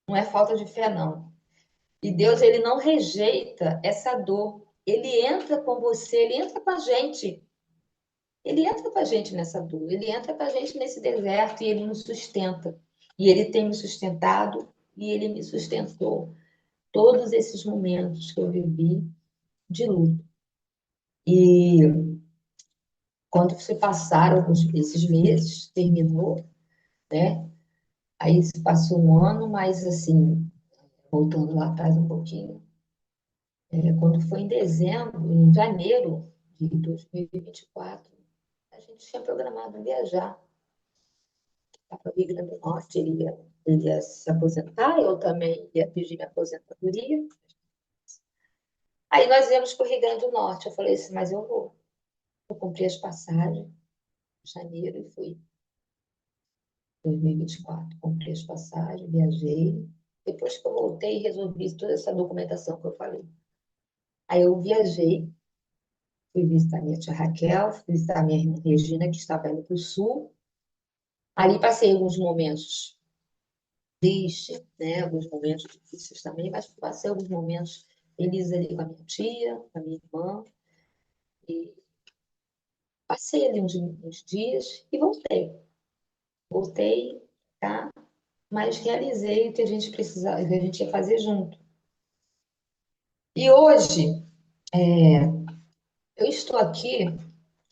Não é falta de fé, não. E Deus, ele não rejeita essa dor. Ele entra com você, ele entra com a gente. Ele entra com a gente nessa dor, ele entra com a gente nesse deserto e ele nos sustenta. E ele tem me sustentado e ele me sustentou todos esses momentos que eu vivi de luto. E quando se passaram esses meses, terminou, né? Aí se passou 1 ano, mas assim, voltando lá atrás um pouquinho, quando foi em dezembro, em janeiro de 2024, a gente tinha programado viajar para o Rio Grande do Norte, ele ia se aposentar, eu também ia pedir minha aposentadoria. Aí nós íamos para o Rio Grande do Norte. Eu falei assim, mas eu vou. Eu comprei as passagens em janeiro e fui. 2024. Comprei as passagens, viajei. Depois que eu voltei, resolvi toda essa documentação que eu falei. Aí eu viajei, fui visitar minha tia Raquel, fui visitar minha irmã Regina, que estava indo para o sul. Ali passei alguns momentos tristes, né? Alguns momentos difíceis também, mas passei alguns momentos felizes ali com a minha tia, com a minha irmã. E passei ali uns dias e voltei. Voltei, tá? Mas realizei o que a gente precisava, o que a gente ia fazer junto. E hoje, eu estou aqui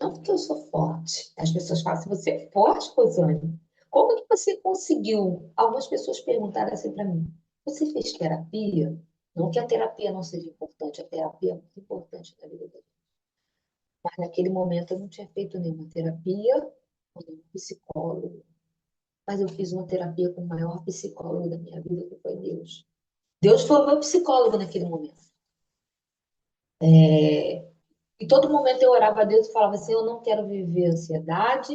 não porque eu sou forte. As pessoas falam assim, você é forte, Rosane? Como que você conseguiu? Algumas pessoas perguntaram assim para mim, você fez terapia? Não que a terapia não seja importante, a terapia é muito importante na vida da gente. Mas naquele momento eu não tinha feito nenhuma terapia, com nenhum psicólogo. Mas eu fiz uma terapia com o maior psicólogo da minha vida, que foi Deus. Deus foi o meu psicólogo naquele momento. E todo momento eu orava a Deus e falava assim: eu não quero viver ansiedade,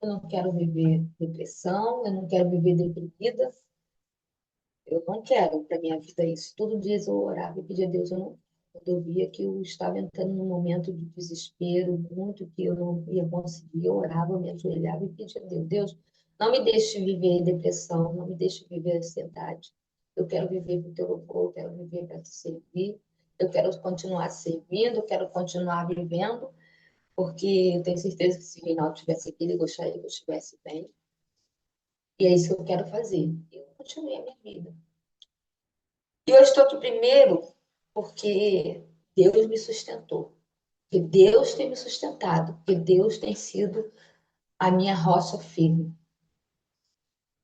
eu não quero viver depressão, eu não quero viver deprimida, eu não quero para minha vida isso. Todo dia eu orava e pedia a Deus, eu não. Quando eu via que eu estava entrando num momento de desespero, muito que eu não ia conseguir, eu orava, eu me ajoelhava e pedia a Deus: Deus, não me deixe viver depressão, não me deixe viver ansiedade. Eu quero viver para o teu louvor, eu quero viver para te servir, eu quero continuar servindo, eu quero continuar vivendo porque eu tenho certeza que se o Reinaldo tivesse aqui, ele gostaria que eu estivesse bem. E é isso que eu quero fazer. E eu continuei a minha vida. E eu estou aqui primeiro porque Deus me sustentou. Porque Deus tem me sustentado. Porque Deus tem sido a minha rocha firme.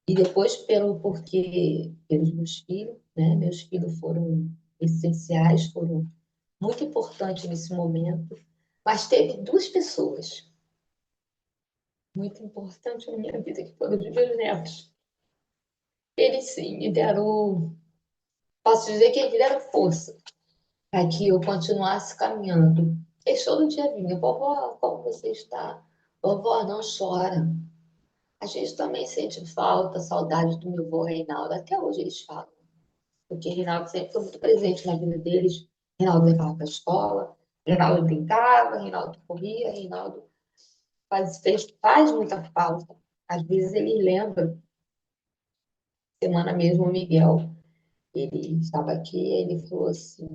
E depois porque pelos meus filhos, né? Meus filhos foram essenciais, foram muito importantes nesse momento. Mas teve duas pessoas muito importantes na minha vida, que foram os meus netos. Eles sim me deram, posso dizer que eles me deram força para que eu continuasse caminhando. Eles todo dia vinham, vovó, como você está? Vovó, não chora. A gente também sente falta, saudade do meu avô Reinaldo. Até hoje eles falam, porque Reinaldo sempre foi muito presente na vida deles. Reinaldo levava para a escola, Reinaldo brincava, Reinaldo corria, Reinaldo faz muita falta. Às vezes ele lembra, semana mesmo o Miguel, ele estava aqui e ele falou assim: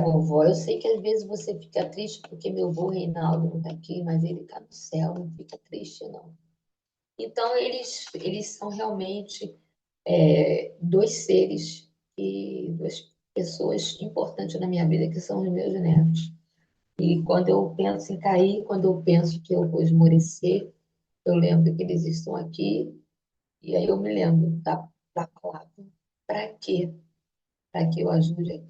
vovó, eu sei que às vezes você fica triste porque meu avô Reinaldo não está aqui, mas ele está no céu, não fica triste, não. Então, eles são realmente dois seres e duas pessoas importantes na minha vida, que são os meus netos. E quando eu penso em cair, quando eu penso que eu vou esmorecer, eu lembro que eles estão aqui, e aí eu me lembro da palavra. Para quê? Para que eu ajude a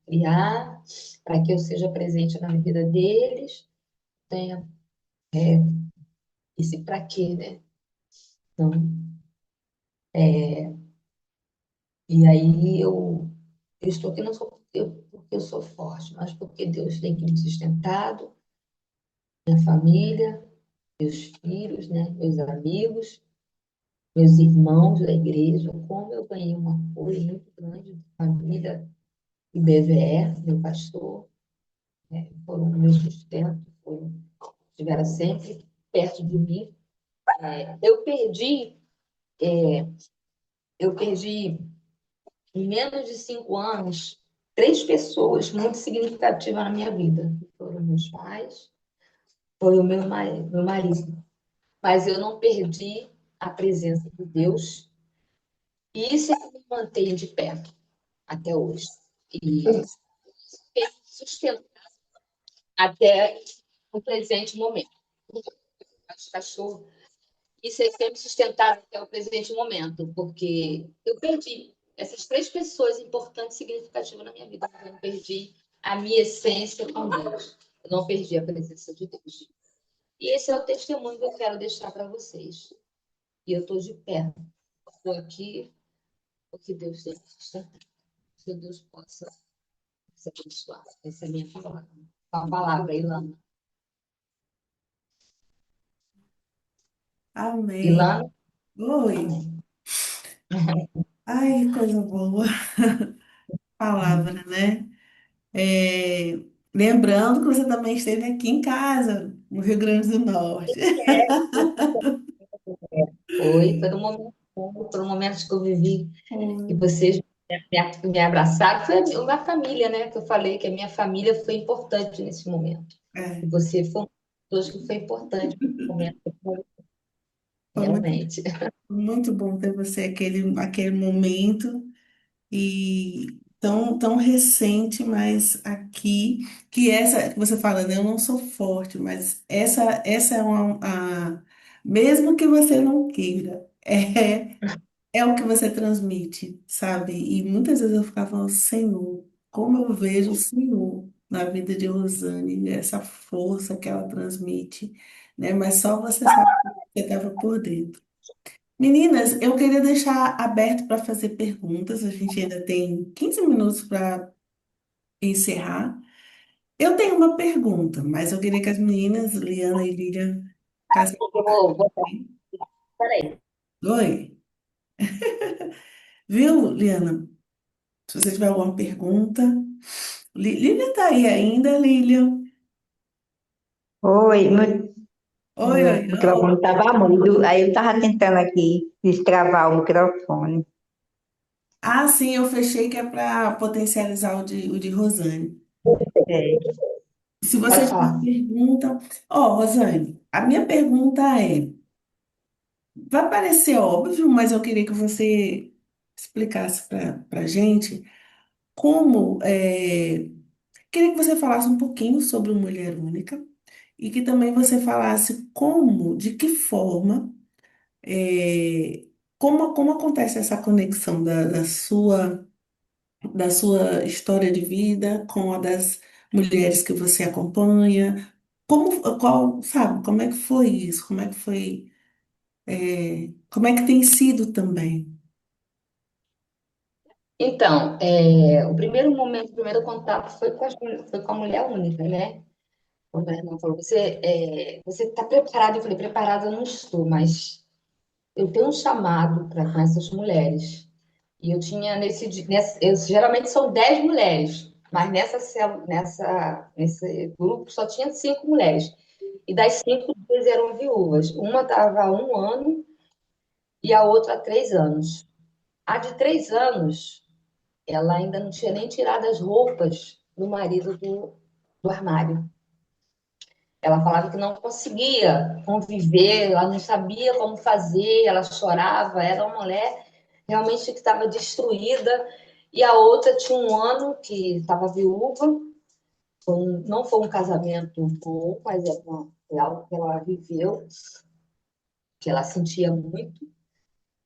criar, para que eu seja presente na vida deles, tenha esse para quê, né? Então, e aí eu estou aqui não só porque eu sou forte, mas porque Deus tem que me sustentado, minha família, meus filhos, né? Meus amigos, meus irmãos da igreja, como eu ganhei um apoio muito grande da família IBVE, meu pastor, foram o meu sustento, estiveram sempre perto de mim. Eu perdi, eu perdi em menos de 5 anos, três pessoas muito significativas na minha vida. Foram meus pais, foi o meu marido. Mas eu não perdi a presença de Deus. E isso é que me mantém de pé até hoje. E sustentar até o presente momento. Os cachorros, isso é que tem me sustentado até o presente momento, porque eu perdi essas três pessoas importantes e significativas na minha vida. Eu não perdi a minha essência com Deus. Eu não perdi a presença de Deus. E esse é o testemunho que eu quero deixar para vocês. E eu estou de pé. Estou aqui porque Deus tem que sustentar. Que Deus possa nos abençoar. Essa é a minha palavra. A palavra, Ilana. Amém. Ilana, Oi. Ai, coisa boa. Palavra, né? É, lembrando que você também esteve aqui em casa, no Rio Grande do Norte. foi um momento bom, foram momentos que eu vivi e vocês me abraçaram. Foi a minha família, né? Que eu falei que a minha família foi importante nesse momento. E É, você foi uma das pessoas que foi importante nesse momento, foi muito, realmente. muito bom ter você aquele momento. tão recente, mas aqui, que essa que você fala, né? Eu não sou forte, mas essa é mesmo que você não queira, é o que você transmite, sabe? E muitas vezes eu ficava falando, Senhor, como eu vejo o Senhor na vida de Rosane, essa força que ela transmite, né? Mas só você sabe que você estava por dentro. Meninas, eu queria deixar aberto para fazer perguntas. A gente ainda tem 15 minutos para encerrar. Eu tenho uma pergunta, mas eu queria que as meninas, Liana e Lília, ficassem. Eu vou peraí. Oi, viu, Liana? Se você tiver alguma pergunta. Lília tá aí ainda, Lília? Oi, Oi, meu oi, oi. microfone estava mudo, aí eu estava tentando aqui destravar o microfone. Ah, sim, eu fechei que é para potencializar o de Rosane. É. Se você Pode tiver falar. pergunta. Ó, Rosane, a minha pergunta é. Vai parecer óbvio, mas eu queria que você explicasse para a gente como. Queria que você falasse um pouquinho sobre o Mulher Única e que também você falasse como, de que forma, como acontece essa conexão da sua história de vida com a das mulheres que você acompanha. Sabe, como é que foi isso? Como é que tem sido também? Então, o primeiro momento, o primeiro contato foi com a mulher única, né? Quando a irmã falou, você está preparado? Eu falei, preparada eu não estou, mas eu tenho um chamado para com essas mulheres. E eu tinha geralmente são 10 mulheres, mas nesse grupo só tinha 5 mulheres. E das 5, 2 eram viúvas. Uma estava há 1 ano e a outra há 3 anos. A de 3 anos, ela ainda não tinha nem tirado as roupas do marido do armário. Ela falava que não conseguia conviver, ela não sabia como fazer, ela chorava, era uma mulher realmente que estava destruída. E a outra tinha 1 ano que estava viúva, não foi um casamento bom, mas é algo que ela viveu, que ela sentia muito,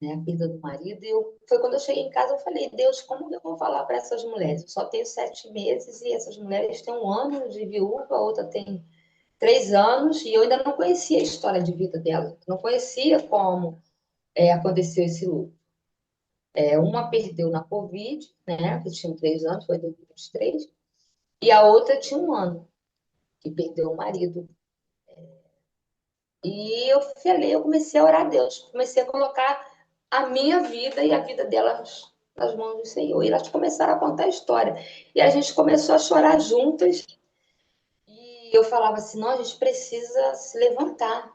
né, a perda do marido. Foi quando eu cheguei em casa, eu falei, Deus, como eu vou falar para essas mulheres? Eu só tenho 7 meses e essas mulheres têm 1 ano de viúva, a outra tem 3 anos, e eu ainda não conhecia a história de vida dela, não conhecia como aconteceu esse luto. Uma perdeu na Covid, né, que tinha 3 anos, foi em 2023, e a outra tinha 1 ano, que perdeu o marido. E eu comecei a orar a Deus, comecei a colocar a minha vida e a vida delas nas mãos do Senhor. E elas começaram a contar a história. E a gente começou a chorar juntas. E eu falava assim: não, a gente precisa se levantar.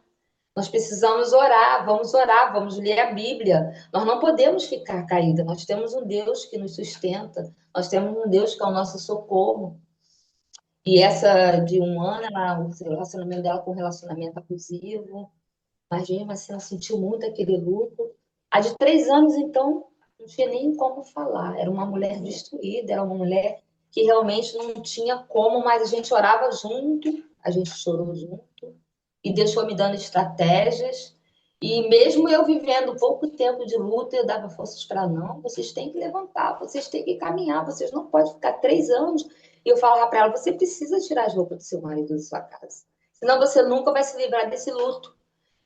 Nós precisamos orar, vamos ler a Bíblia. Nós não podemos ficar caída. Nós temos um Deus que nos sustenta. Nós temos um Deus que é o nosso socorro. E essa de 1 ano, o relacionamento dela com um relacionamento abusivo. Mas mesmo assim, ela sentiu muito aquele luto. A de 3 anos, então, não tinha nem como falar. Era uma mulher destruída, era uma mulher que realmente não tinha como, mas a gente orava junto, a gente chorou junto, e Deus foi me dando estratégias. E mesmo eu vivendo pouco tempo de luta, eu dava forças para não, vocês têm que levantar, vocês têm que caminhar, vocês não podem ficar 3 anos. E eu falava para ela, você precisa tirar as roupas do seu marido da sua casa, senão você nunca vai se livrar desse luto.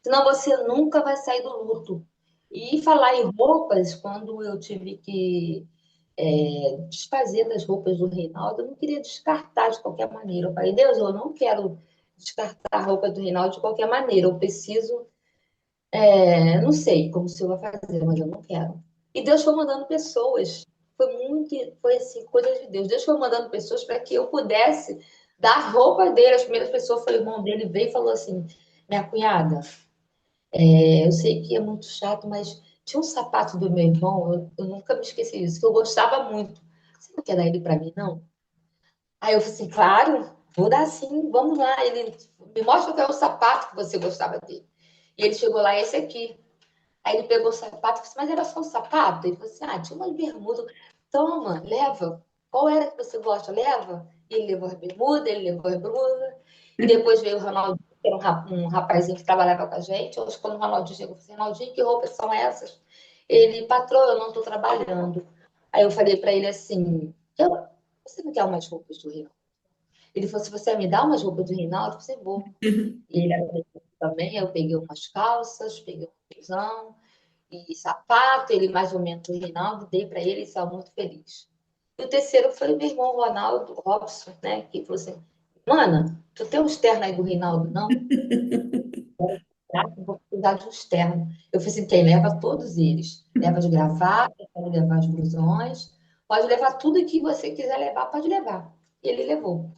Senão você nunca vai sair do luto. E falar em roupas, quando eu tive que desfazer das roupas do Reinaldo, eu não queria descartar de qualquer maneira. Eu falei, Deus, eu não quero descartar a roupa do Reinaldo de qualquer maneira. Eu preciso, não sei como o Senhor vai fazer, mas eu não quero. E Deus foi mandando pessoas. Foi assim, coisa de Deus. Deus foi mandando pessoas para que eu pudesse dar roupa dele. As primeiras pessoas foi o irmão dele, veio e falou assim: minha cunhada, eu sei que é muito chato, mas tinha um sapato do meu irmão, eu nunca me esqueci disso, que eu gostava muito. Você não quer dar ele para mim, não? Aí eu falei assim, claro, vou dar sim, vamos lá. Ele me mostra qual é o sapato que você gostava dele. E ele chegou lá, esse aqui. Aí ele pegou o sapato e disse, mas era só um sapato? Ele falou assim, tinha uma bermuda. toma, leva. Qual era que você gosta? Leva. Ele levou as bermudas, ele levou as blusas. E depois veio o Ronaldinho, que era um rapazinho que trabalhava com a gente. Hoje, quando o Ronaldinho chegou, eu falei, Ronaldinho, que roupas são essas? Ele, patrão, eu não estou trabalhando. Aí eu falei para ele assim, você não quer umas roupas do Rinaldo? Ele falou, se você me dá umas roupas do Rinaldo, você vou. E ele era também, eu peguei umas calças, peguei um blusão e sapato, ele mais ou menos o Rinaldo, dei para ele e saiu muito feliz. E o terceiro foi o meu irmão Ronaldo Robson, né? Que falou assim, mana, tu tem um externo aí do Rinaldo, não? Vou precisar de um externo. Eu falei assim, quem leva todos eles. Leva de gravata, pode levar os blusões, pode levar tudo que você quiser levar, pode levar. E ele levou.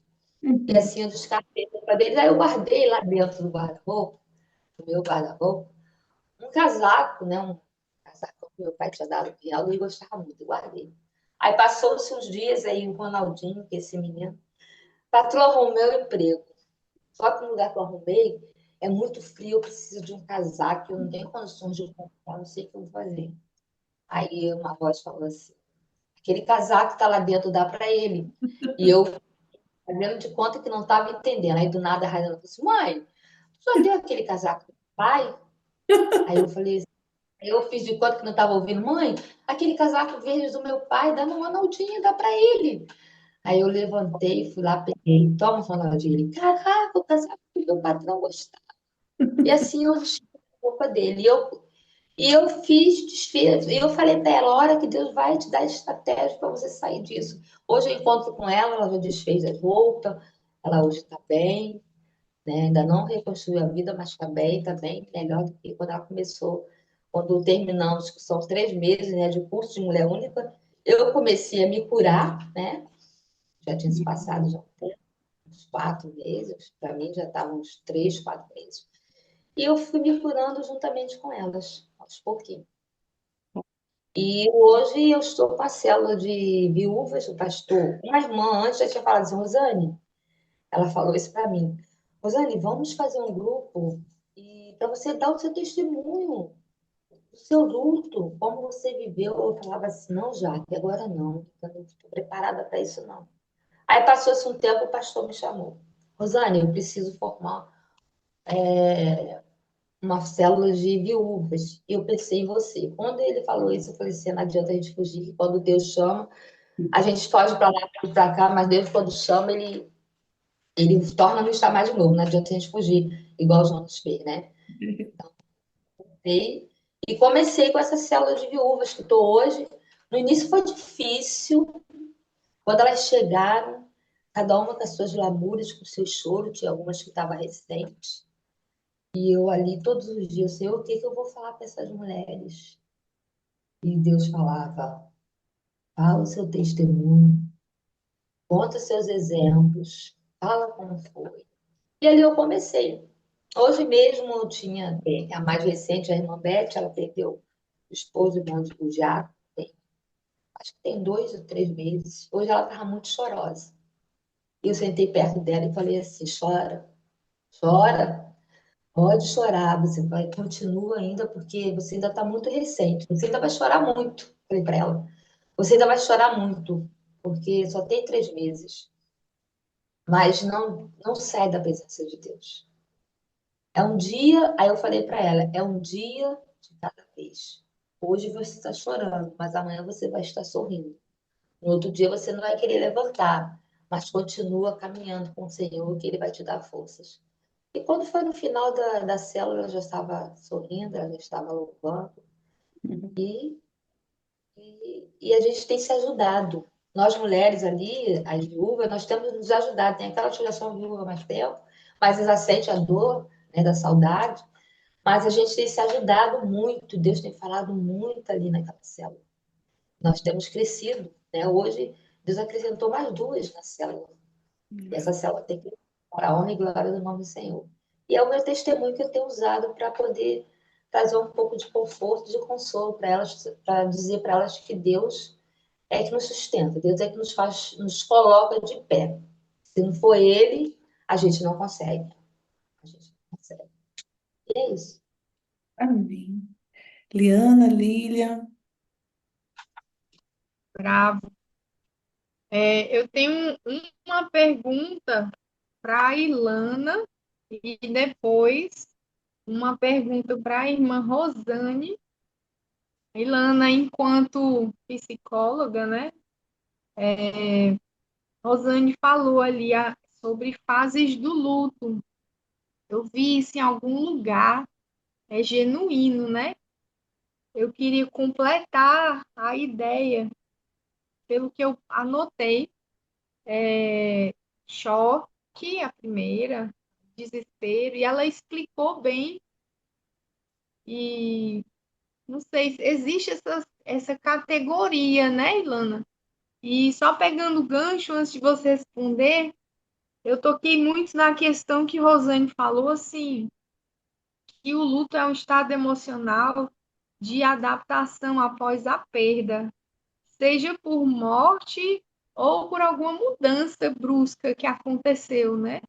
E assim eu descartei a roupa deles, aí eu guardei lá dentro do guarda-roupa, do meu guarda-roupa, um casaco, né? Um casaco que meu pai tinha dado para ela e gostava muito, eu guardei. Aí passou-se uns dias aí o Ronaldinho, que é esse menino, patrão, arrumei o emprego. Só que no lugar que eu arrumei é muito frio, eu preciso de um casaco, eu não tenho condições de comprar, não sei o que eu vou fazer. Aí uma voz falou assim: aquele casaco está lá dentro, dá para ele. E eu, fazendo de conta que não estava entendendo. Aí do nada a Raina falou assim: mãe, tu já deu aquele casaco do pai? Aí eu falei assim, aí eu fiz de conta que não estava ouvindo, mãe, aquele casaco verde do meu pai, dá no Ronaldinho, dá para ele. Aí eu levantei, fui lá, peguei, toma, Ronaldinho. Ele, caraca, o casaco que meu patrão gostava. E assim eu tirei a roupa dele. E eu fiz, desfiz. E eu falei para ela: a hora que Deus vai te dar estratégia para você sair disso. Hoje eu encontro com ela, ela já desfez as roupas, ela hoje está bem, né? Ainda não reconstruiu a vida, mas está bem melhor do que quando ela começou. Quando terminamos, que são 3 meses, né, de curso de mulher única, eu comecei a me curar, né? Já tinha se passado já uns 4 meses, para mim já estavam uns 3, 4 meses. E eu fui me curando juntamente com elas, aos pouquinhos. E hoje eu estou com a célula de viúvas do pastor. Uma irmã antes já tinha falado assim, Rosane, ela falou isso para mim. Rosane, vamos fazer um grupo e para você dar o seu testemunho, o seu luto, como você viveu. Eu falava assim, não, Jaque, agora não, eu não estou preparada para isso não. Aí passou-se um tempo, o pastor me chamou. Rosane, eu preciso formar uma célula de viúvas. E eu pensei em você. Quando ele falou isso, eu falei assim, não adianta a gente fugir, que quando Deus chama, a gente foge para lá, para cá, mas Deus, quando chama, ele torna a nos chamar de novo. Não adianta a gente fugir, igual o Jonas fez, né? E comecei com essa célula de viúvas que estou hoje. No início foi difícil. Quando elas chegaram, cada uma com as suas lamúrias, com o seu choro, tinha algumas que estavam recentes. E eu ali todos os dias, Senhor, o que que eu vou falar para essas mulheres? E Deus falava, fala o seu testemunho, conta os seus exemplos, fala como foi. E ali eu comecei. Hoje mesmo eu tinha a mais recente, a irmã Beth, ela perdeu o esposo, o irmão de Jaco, acho que tem 2 ou 3 meses. Hoje ela estava muito chorosa. E eu sentei perto dela e falei assim, chora, chora, pode chorar, você vai, continua ainda, porque você ainda está muito recente, você ainda vai chorar muito, falei para ela. Você ainda vai chorar muito, porque só tem 3 meses. Mas não sai da presença de Deus. É um dia, aí eu falei para ela, é um dia de cada vez. Hoje você está chorando, mas amanhã você vai estar sorrindo. No outro dia você não vai querer levantar, mas continua caminhando com o Senhor, que Ele vai te dar forças. E quando foi no final da célula, ela já estava sorrindo, ela já estava louvando. E e a gente tem se ajudado. Nós mulheres ali, as viúvas, nós temos nos ajudado. Tem aquela que já são viúvas há mais tempo, mas eles sente a dor, né, da saudade. Mas a gente tem se ajudado muito. Deus tem falado muito ali naquela célula. Nós temos crescido, né? Hoje, Deus acrescentou mais 2 na célula. E essa célula tem que para a honra e glória do nome do Senhor. E é o meu testemunho que eu tenho usado para poder trazer um pouco de conforto, de consolo para elas, para dizer para elas que Deus é que nos sustenta, Deus é que nos faz, nos coloca de pé. Se não for Ele, a gente não consegue. A gente não consegue. E é isso. Amém. Liana, Lília, Bravo. Eu tenho uma pergunta para a Ilana e depois uma pergunta para a irmã Rosane. Ilana, enquanto psicóloga, né? Rosane falou ali sobre fases do luto. Eu vi isso em algum lugar, é genuíno, né? Eu queria completar a ideia, pelo que eu anotei, choque, a primeira, desespero, e ela explicou bem, e não sei, existe essa categoria, né, Ilana? E só pegando o gancho antes de você responder, eu toquei muito na questão que Rosane falou, assim, que o luto é um estado emocional de adaptação após a perda, seja por morte ou por alguma mudança brusca que aconteceu, né?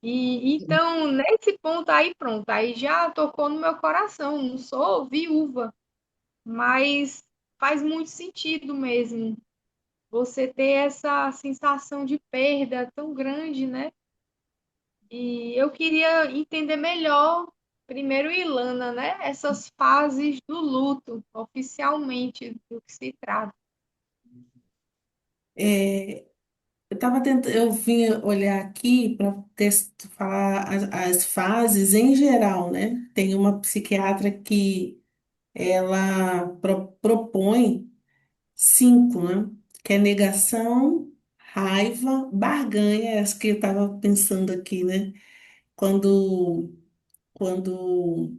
E então, nesse ponto aí, pronto, aí já tocou no meu coração. Não sou viúva, mas faz muito sentido mesmo você ter essa sensação de perda tão grande, né? E eu queria entender melhor, primeiro, Ilana, né? Essas fases do luto, oficialmente, do que se trata. É, eu vim olhar aqui para falar as fases em geral, né? Tem uma psiquiatra que ela propõe 5, né? Que é negação, raiva, barganha, acho que eu estava pensando aqui, né? Quando, quando,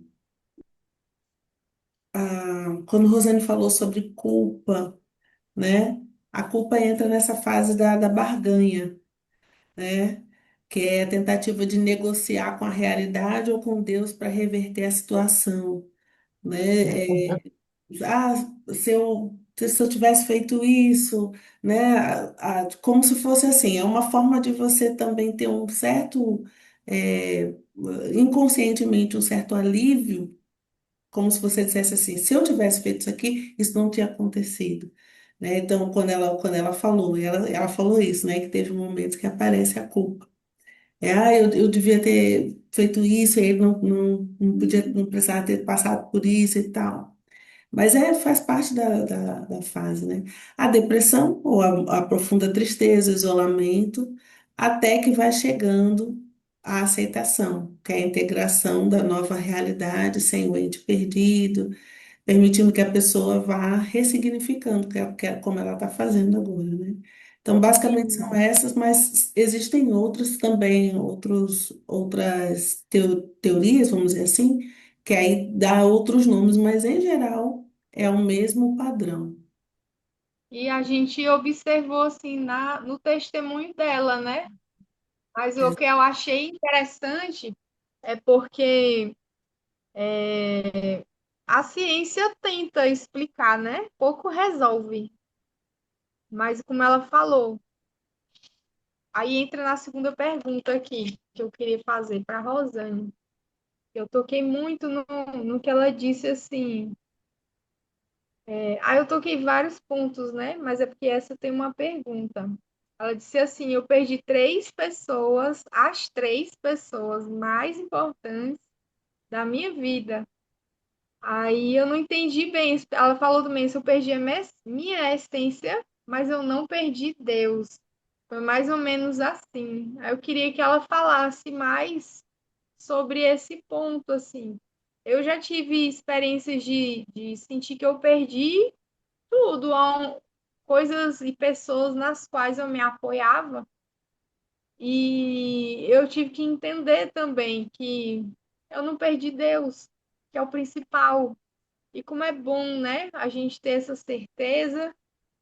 quando Rosane falou sobre culpa, né? A culpa entra nessa fase da barganha, né? Que é a tentativa de negociar com a realidade ou com Deus para reverter a situação, né? Ah, se eu tivesse feito isso, né? Como se fosse assim, é uma forma de você também ter um certo, é, inconscientemente, um certo alívio, como se você dissesse assim, se eu tivesse feito isso aqui, isso não tinha acontecido. Né? Então, quando ela falou, ela falou isso, né? Que teve um momento que aparece a culpa. Eu devia ter feito isso, ele não podia, não precisava ter passado por isso e tal. Mas faz parte da fase, né? A depressão, ou a profunda tristeza, o isolamento, até que vai chegando a aceitação, que é a integração da nova realidade sem o ente perdido, permitindo que a pessoa vá ressignificando, que é como ela está fazendo agora, né? Então, basicamente são Uhum. essas, mas existem outros também, outras teorias, vamos dizer assim, que aí dá outros nomes, mas em geral é o mesmo padrão. E a gente observou, assim, no testemunho dela, né? Mas o que eu achei interessante é porque a ciência tenta explicar, né? Pouco resolve. Mas como ela falou, aí entra na segunda pergunta aqui, que eu queria fazer para a Rosane. Eu toquei muito no que ela disse, assim. Aí eu toquei vários pontos, né? Mas é porque essa tem uma pergunta. Ela disse assim: eu perdi três pessoas, as três pessoas mais importantes da minha vida. Aí eu não entendi bem. Ela falou também: se eu perdi a minha essência, mas eu não perdi Deus. Foi mais ou menos assim. Aí eu queria que ela falasse mais sobre esse ponto, assim. Eu já tive experiências de sentir que eu perdi tudo, coisas e pessoas nas quais eu me apoiava. E eu tive que entender também que eu não perdi Deus, que é o principal. E como é bom, né, a gente ter essa certeza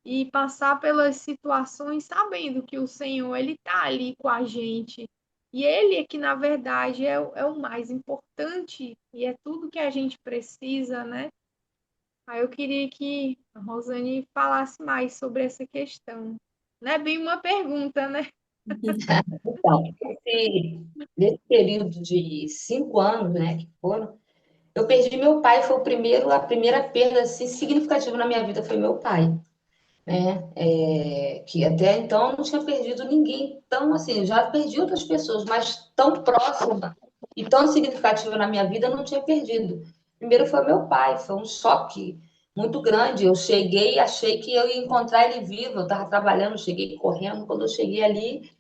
e passar pelas situações sabendo que o Senhor, ele tá ali com a gente. E ele é que, na verdade, é o mais importante e é tudo que a gente precisa, né? Aí eu queria que a Rosane falasse mais sobre essa questão. Não é bem uma pergunta, né? Então, nesse período de 5 anos, né, que foram, eu perdi meu pai, foi a primeira perda assim, significativa na minha vida foi meu pai. né? Que até então eu não tinha perdido ninguém tão assim, eu já perdi outras pessoas, mas tão próxima e tão significativa na minha vida eu não tinha perdido. Primeiro foi meu pai, foi um choque muito grande. Eu cheguei e achei que eu ia encontrar ele vivo. Eu estava trabalhando, cheguei correndo. Quando eu cheguei ali,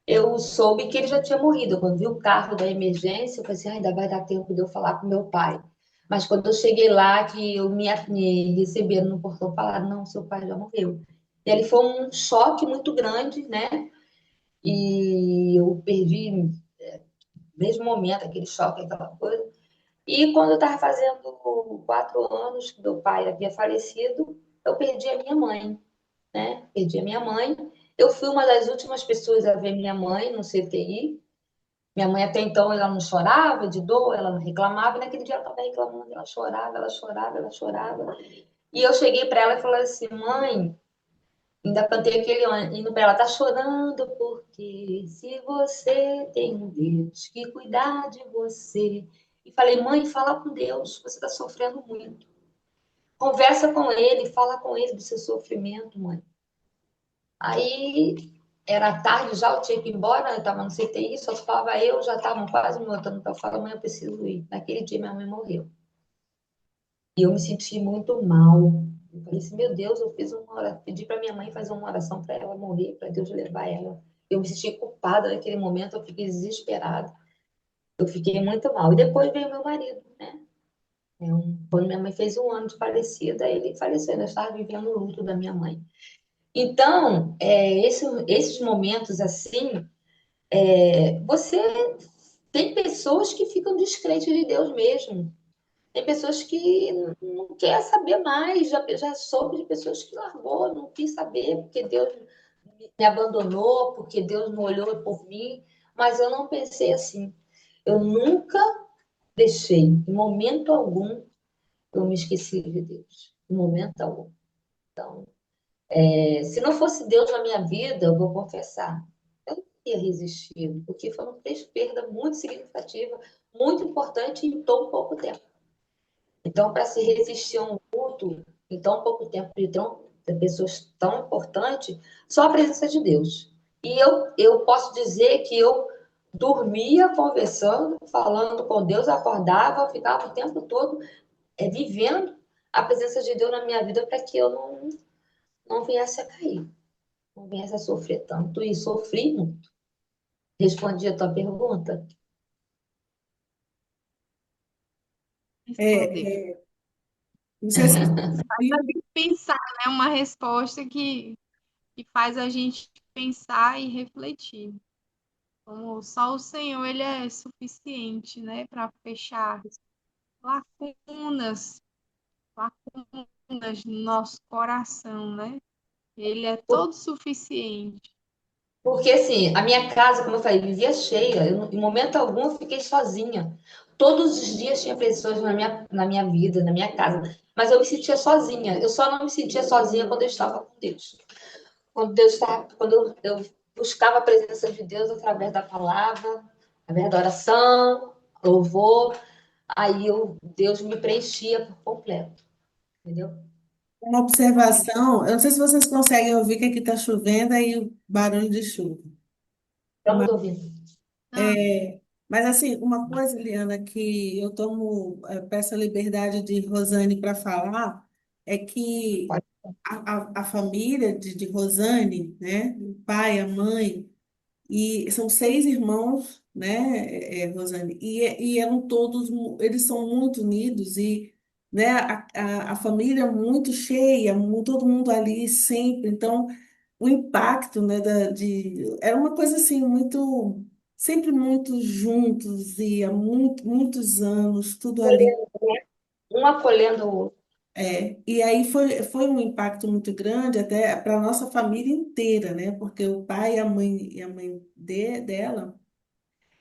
eu soube que ele já tinha morrido. Quando vi o carro da emergência, eu pensei, ainda vai dar tempo de eu falar com meu pai. Mas quando eu cheguei lá, que me receberam no portão, falaram, não, seu pai já morreu. E ali foi um choque muito grande, né? E eu perdi, no mesmo momento, aquele choque, aquela coisa. E quando eu estava fazendo 4 anos que meu pai havia falecido, eu perdi a minha mãe, né? Perdi a minha mãe. Eu fui uma das últimas pessoas a ver minha mãe no CTI. Minha mãe até então ela não chorava de dor, ela não reclamava, e naquele dia ela estava reclamando, ela chorava, ela chorava, ela chorava. E eu cheguei para ela e falei assim, mãe, ainda cantei aquele hino para ela, tá chorando porque se você tem um Deus que cuidar de você. E falei, mãe, fala com Deus, você está sofrendo muito. Conversa com ele, fala com ele do seu sofrimento, mãe. Aí era tarde já, eu tinha que ir embora, eu estava no CTI, só falava eu, já estavam quase me botando para fora, amanhã eu preciso ir. Naquele dia minha mãe morreu. E eu me senti muito mal. Eu falei assim, meu Deus, eu fiz uma oração, pedi para minha mãe fazer uma oração para ela morrer, para Deus levar ela. Eu me senti culpada naquele momento, eu fiquei desesperada. Eu fiquei muito mal. E depois veio meu marido, né? Quando minha mãe fez 1 ano de falecida, ele faleceu. Eu estava vivendo o luto da minha mãe. Então, esses momentos assim, você tem pessoas que ficam descrentes de Deus mesmo. Tem pessoas que não quer saber mais, já soube de pessoas que largou, não quis saber, porque Deus me abandonou, porque Deus não olhou por mim, mas eu não pensei assim. Eu nunca deixei, em momento algum, eu me esqueci de Deus, em momento algum. Se não fosse Deus na minha vida, eu vou confessar, eu não teria resistido, porque foram 3 perdas muito significativas, muito importantes em tão pouco tempo. Então, para se resistir a um luto em tão pouco tempo de pessoas tão importantes, só a presença de Deus. E eu posso dizer que eu dormia conversando, falando com Deus, acordava, ficava o tempo todo vivendo a presença de Deus na minha vida para que eu não viesse a cair, não viesse a sofrer tanto. E sofri muito. Respondi a tua pergunta? Respondeu. É, não sei se você Ainda tem que pensar, né? Uma resposta que faz a gente pensar e refletir. Como só o Senhor, ele é suficiente, né? Para fechar lacunas, lacunas no nosso coração, né? Ele é todo suficiente. Porque, assim, a minha casa, como eu falei, vivia cheia. Em momento algum, eu fiquei sozinha. Todos os dias tinha pessoas na minha vida, na minha casa. Mas eu me sentia sozinha. Eu só não me sentia sozinha quando eu estava com Deus. Quando eu buscava a presença de Deus através da palavra, através da oração, louvor, aí Deus me preenchia por completo. Entendeu? uma observação, eu não sei se vocês conseguem ouvir que aqui está chovendo aí o barulho de chuva. Estamos ouvindo. Não, Mas assim, uma coisa, Eliana, que eu peço a liberdade de Rosane para falar, é que a família de Rosane, né, o pai, a mãe, e são 6 irmãos, né, Rosane, e eram todos, eles são muito unidos e, né, a família muito cheia, todo mundo ali sempre, então o impacto, né, era uma coisa assim, muito, sempre muito juntos e há muitos anos, tudo ali. Um acolhendo o outro. E aí foi um impacto muito grande até para a nossa família inteira, né? Porque o pai e a mãe dela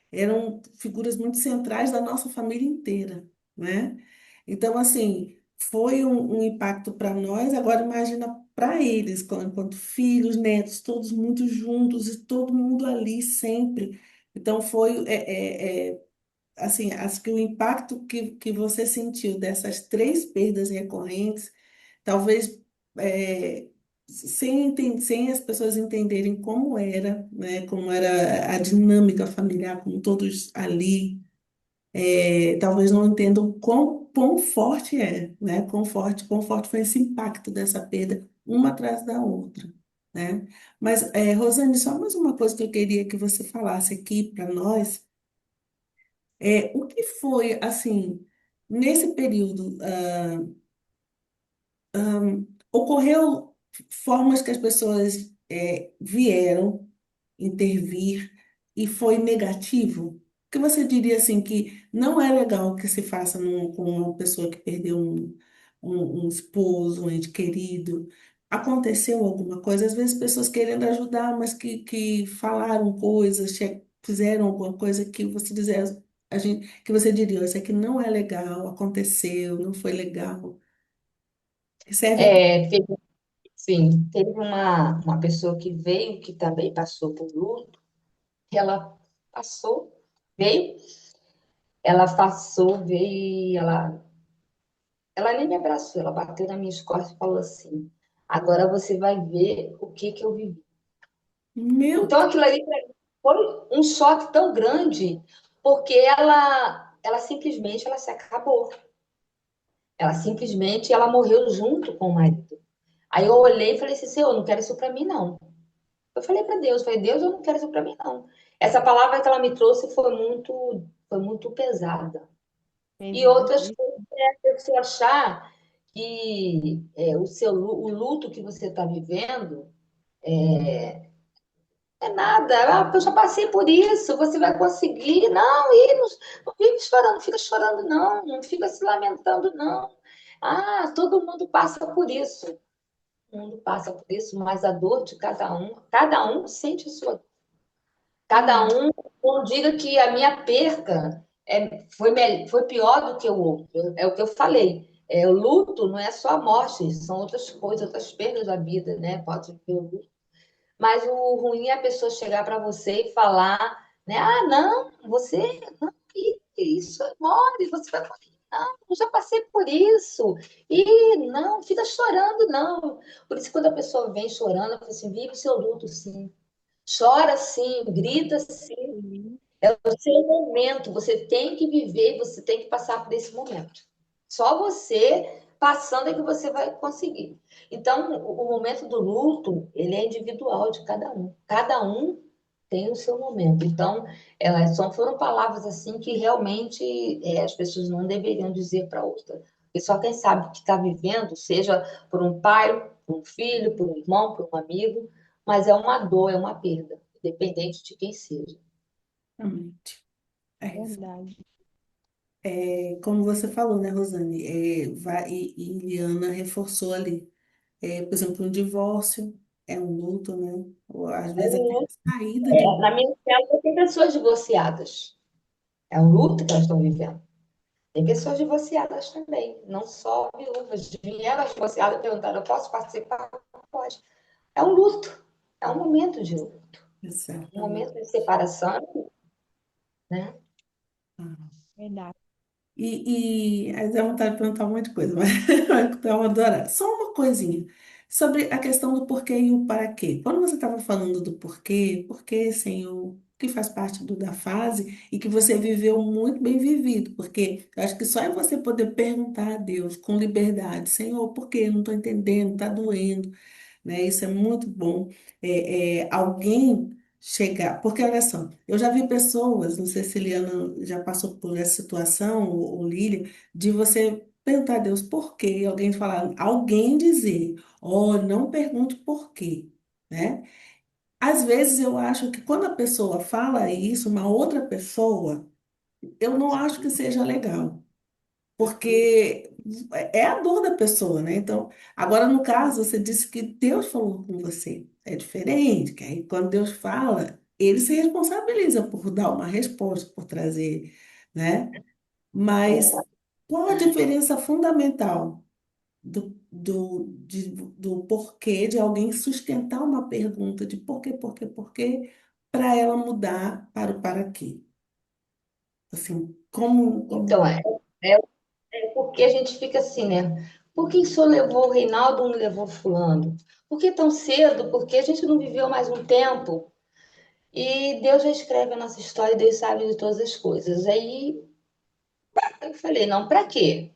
eram figuras muito centrais da nossa família inteira, né? Então, assim, foi um impacto para nós, agora imagina para eles, enquanto filhos, netos, todos muito juntos e todo mundo ali sempre. Então, assim, acho que o impacto que você sentiu dessas 3 perdas recorrentes, talvez é, sem as pessoas entenderem como era, né, como era a dinâmica familiar, com todos ali, talvez não entendam quão forte é, né, quão forte foi esse impacto dessa perda, uma atrás da outra, né? Mas, Rosane, só mais uma coisa que eu queria que você falasse aqui para nós, o que foi, assim, nesse período, ocorreu formas que as pessoas vieram intervir e foi negativo? O que você diria assim que não é legal que se faça com uma pessoa que perdeu um esposo, um ente querido? Aconteceu alguma coisa? Às vezes pessoas querendo ajudar, mas que falaram coisas, fizeram alguma coisa que você dizer, que você diria, isso aqui não é legal, aconteceu, não foi legal. Serve até. Teve, sim, teve uma pessoa que veio, que também passou por luto, ela passou, veio, ela passou, veio, ela nem me abraçou, ela bateu nas minhas costas e falou assim: agora você vai ver o que que eu vivi. Meu Então aquilo ali pra mim foi um choque tão grande, porque ela simplesmente ela se acabou. Ela simplesmente ela morreu junto com o marido. Aí eu olhei e falei assim: Senhor, eu não quero isso para mim, não. Eu falei para Deus, falei, Deus, eu não quero isso para mim, não. Essa palavra que ela me trouxe foi muito pesada. E Pesado. outras coisas é você achar que o luto que você está vivendo é nada. Ah, eu já passei por isso, você vai conseguir. Não, não fica chorando, não fica chorando, não. Não fica se lamentando, não. Ah, todo mundo passa por isso. Todo mundo passa por isso, mas a dor de cada um sente a sua. Cada É, um, não diga que a minha perca foi pior do que o outro. É o que eu falei. O luto não é só a morte, são outras coisas, outras perdas da vida, né? Pode ser o luto. Mas o ruim é a pessoa chegar para você e falar, né? Ah, não, você não, que isso, morre, você vai morrer. Não, eu já passei por isso. E não, fica chorando, não. Por isso, quando a pessoa vem chorando, eu falo assim, vive o seu luto, sim. Chora sim, grita sim. sim. É o seu momento, você tem que viver, você tem que passar por esse momento. Só você passando é que você vai conseguir. Então, o momento do luto, ele é individual de cada um. Cada um tem o seu momento. Então, foram palavras assim que realmente as pessoas não deveriam dizer para outra. E só quem sabe que está vivendo, seja por um pai, por um filho, por um irmão, por um amigo, mas é uma dor, é uma perda, independente de quem seja. Exatamente. É isso. Verdade. Como você falou, né, Rosane? E Liana reforçou ali. Por exemplo, um divórcio é um luto, né? Ou, às vezes até a saída de um. Na minha célula tem pessoas divorciadas. É um luto que elas estão vivendo. Tem pessoas divorciadas também, não só viúvas. Vieram as divorciadas e perguntaram: eu posso participar? Pode. É um luto. É um momento de luto. Um Exatamente. momento de separação, né? Verdade. Aí dá vontade de perguntar um monte de coisa, mas vai dar uma adorada. Só uma coisinha sobre a questão do porquê e o para quê. Quando você estava falando do porquê, Senhor, que faz parte da fase e que você viveu muito bem vivido, porque eu acho que só é você poder perguntar a Deus com liberdade, Senhor, por quê? Eu não estou entendendo, está doendo, né? Isso é muito bom. Alguém chegar, porque olha só, eu já vi pessoas, não sei se Eliana já passou por essa situação, ou Lília, de você perguntar a Deus por quê, alguém falar, alguém dizer, oh, não pergunte por quê, né? Às vezes eu acho que quando a pessoa fala isso, uma outra pessoa, eu não acho que seja legal porque é a dor da pessoa, né? Então, agora no caso, você disse que Deus falou com você. É diferente, que aí quando Deus fala, ele se responsabiliza por dar uma resposta, por trazer, né? Mas qual a diferença fundamental do porquê de alguém sustentar uma pergunta de por quê, para ela mudar para o para quê? Assim, como... Então, é porque a gente fica assim, né? Por que o senhor levou o Reinaldo, não levou fulano? Por que tão cedo? Porque a gente não viveu mais um tempo. E Deus já escreve a nossa história, Deus sabe de todas as coisas. Aí eu falei, não, para quê?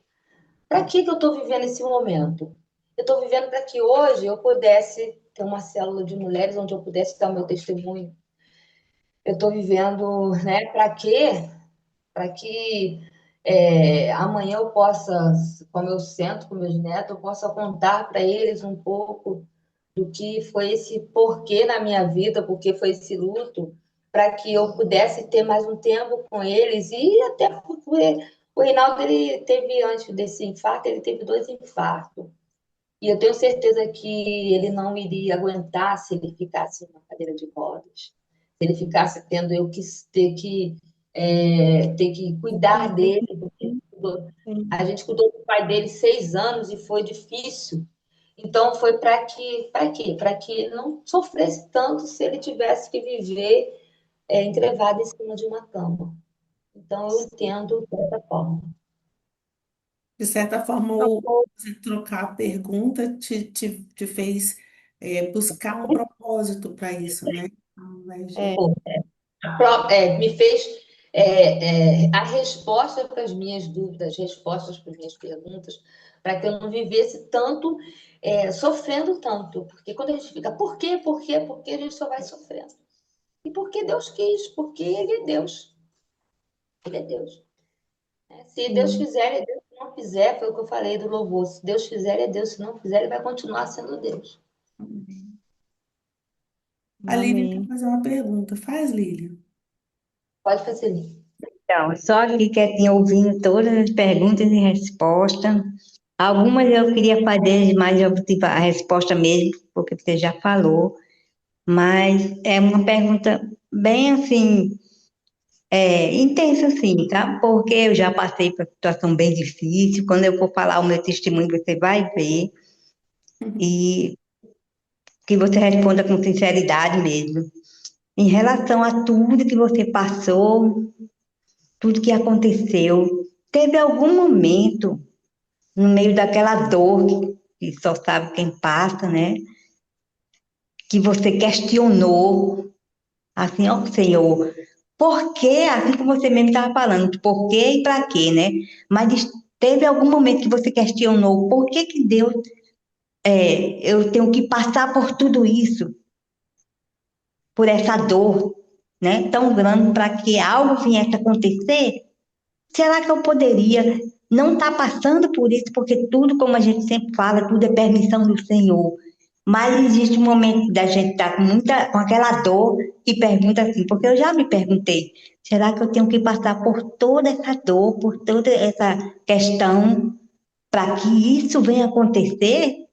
Para que eu estou vivendo esse momento? Eu estou vivendo para que hoje eu pudesse ter uma célula de mulheres onde eu pudesse dar o meu testemunho. Eu estou vivendo, né? Para quê? Para que amanhã eu possa, como eu sento com meus netos, eu possa contar para eles um pouco do que foi esse porquê na minha vida, porque foi esse luto, para que eu pudesse ter mais um tempo com eles e até porque o Reinaldo ele teve antes desse infarto, ele teve 2 infartos. E eu tenho certeza que ele não iria aguentar se ele ficasse na cadeira de rodas, se ele ficasse tendo eu que ter que cuidar dele, porque Sim. a gente cuidou do pai dele 6 anos e foi difícil. Então foi para quê? Para que ele não sofresse tanto se ele tivesse que viver entrevado em cima de uma cama. Então eu entendo dessa forma. De certa forma, você trocar a pergunta te fez buscar um propósito para isso, né? Ao invés de... Me fez a resposta para as minhas dúvidas, respostas para as minhas perguntas, para que eu não vivesse tanto, sofrendo tanto. Porque quando a gente fica, por quê, por quê, por quê, a gente só vai sofrendo. E porque Deus quis, porque Ele é Deus. Ele é Deus. Se Deus Sim. fizer, é Deus. Se não fizer, foi o que eu falei do louvor. Se Deus fizer, é Deus. Se não fizer, Ele vai continuar sendo Deus. A Lívia quer Amém. fazer uma pergunta. Faz, Lívia. Pode fazer isso. Então, só aqui quietinha ouvindo todas as perguntas e respostas. Algumas eu queria fazer, mas eu tive a resposta mesmo, porque você já falou. Mas é uma pergunta bem assim, intensa assim, tá? Porque eu já passei por uma situação bem difícil. Quando eu for falar o meu testemunho, você vai ver. E que você responda com sinceridade mesmo. Em relação a tudo que você passou, tudo que aconteceu, teve algum momento no meio daquela dor que só sabe quem passa, né? Que você questionou, assim, ó Senhor, por quê? Assim como você mesmo estava falando, por quê e para quê, né? Mas teve algum momento que você questionou, por que que Deus, eu tenho que passar por tudo isso, por essa dor, né? Tão grande para que algo viesse a acontecer? Será que eu poderia não estar passando por isso? Porque tudo, como a gente sempre fala, tudo é permissão do Senhor. Mas existe um momento da gente estar com aquela dor e pergunta assim, porque eu já me perguntei, será que eu tenho que passar por toda essa dor, por toda essa questão, para que isso venha acontecer?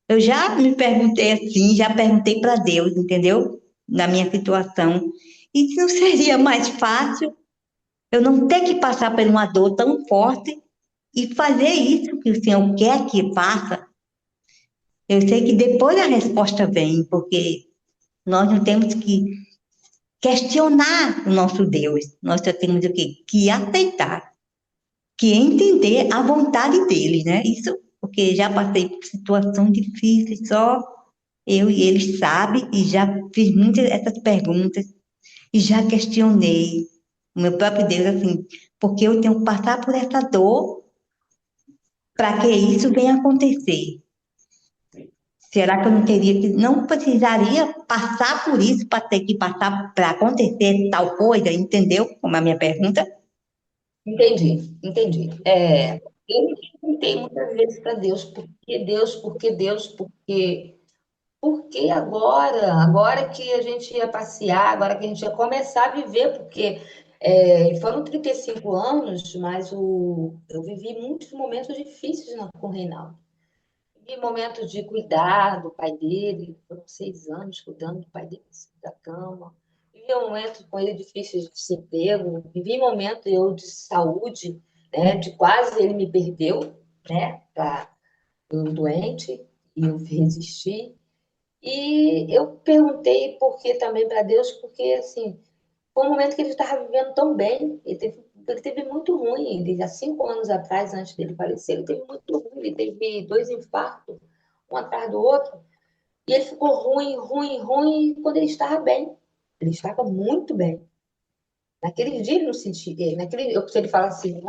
Eu já me perguntei assim, já perguntei para Deus, entendeu? Na minha situação. E se não seria mais fácil eu não ter que passar por uma dor tão forte e fazer isso que o Senhor quer que faça? Eu sei que depois a resposta vem, porque nós não temos que questionar o nosso Deus, nós só temos o quê? Que aceitar, que entender a vontade dele, né? Isso porque já passei por situações difíceis, só eu e ele sabe e já fiz muitas essas perguntas e já questionei o meu próprio Deus assim, porque eu tenho que passar por essa dor para que isso venha acontecer. Será que eu não teria que, não precisaria passar por isso para ter que passar para acontecer tal coisa? Entendeu como é a minha pergunta? Entendi, entendi. Eu me perguntei muitas vezes para Deus, por que Deus, por que Deus, por que agora? Agora que a gente ia passear, agora que a gente ia começar a viver, porque foram 35 anos, mas eu vivi muitos momentos difíceis com o Reinaldo. Vivi momentos de cuidar do pai dele, foram 6 anos cuidando do pai dele da cama. Vivi momentos com ele difíceis de desemprego, vivi momentos eu de saúde, né, de quase ele me perdeu, né, para eu doente, e eu resisti. E eu perguntei por que também para Deus, porque assim, foi um momento que ele estava vivendo tão bem, ele teve ele teve muito ruim. Ele, há 5 anos atrás, antes dele falecer, ele teve muito ruim. Ele teve 2 infartos, um atrás do outro. E ele ficou ruim, ruim, ruim quando ele estava bem. Ele estava muito bem. Naquele dia ele não sentia. Se ele fala assim,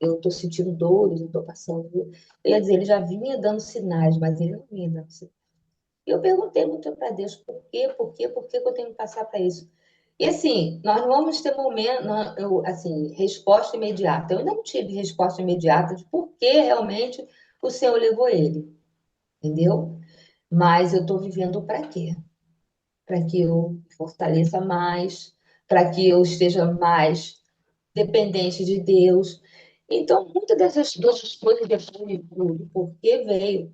eu estou sentindo dores, eu estou passando. Eu ia dizer, ele já vinha dando sinais, mas ele não vinha dando sinais. E eu perguntei muito para Deus, por que que eu tenho que passar para isso? E assim, nós não vamos ter momento, assim, resposta imediata. Eu ainda não tive resposta imediata de por que realmente o Senhor levou ele, entendeu? Mas eu estou vivendo para quê? Para que eu fortaleça mais, para que eu esteja mais dependente de Deus. Então, muitas dessas coisas depois do porquê veio,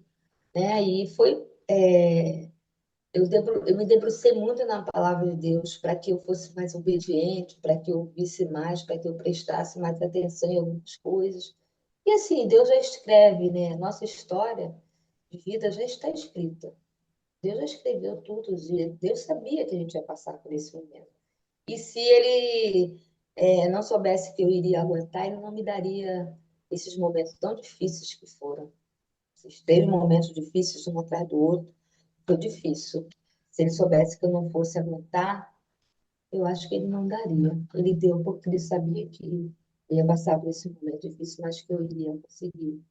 né? Aí foi. Eu me debrucei muito na palavra de Deus para que eu fosse mais obediente, para que eu visse mais, para que eu prestasse mais atenção em algumas coisas. E assim, Deus já escreve, né? Nossa história de vida já está escrita. Deus já escreveu tudo, Deus sabia que a gente ia passar por esse momento. E se ele não soubesse que eu iria aguentar, ele não me daria esses momentos tão difíceis que foram. Esses 3 momentos difíceis, um atrás do outro, foi difícil. Se ele soubesse que eu não fosse aguentar, eu acho que ele não daria. Ele deu porque ele sabia que eu ia passar por esse momento difícil, mas que eu iria conseguir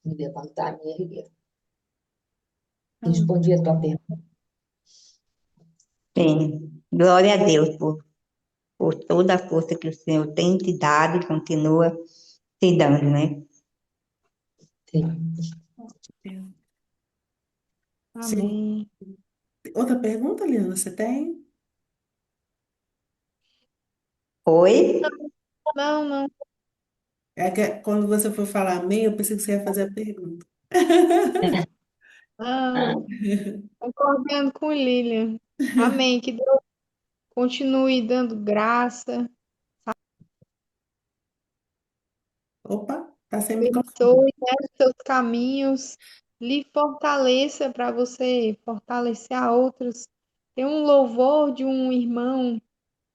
me levantar, me erguer. Respondi a tua pergunta. Sim. Glória a Deus por toda a força que o Senhor tem te dado e continua te dando, né? Sim. Sim. Amém. Outra pergunta, Liana, você tem? Oi? Não, não, É que quando você for falar amém, eu pensei que você ia fazer a pergunta. não. Concordando com Lilian. Amém. Que Deus continue dando graça, Opa, tá sem microfone. abençoe, né, os seus caminhos, lhe fortaleça para você fortalecer a outros. Tem um louvor de um irmão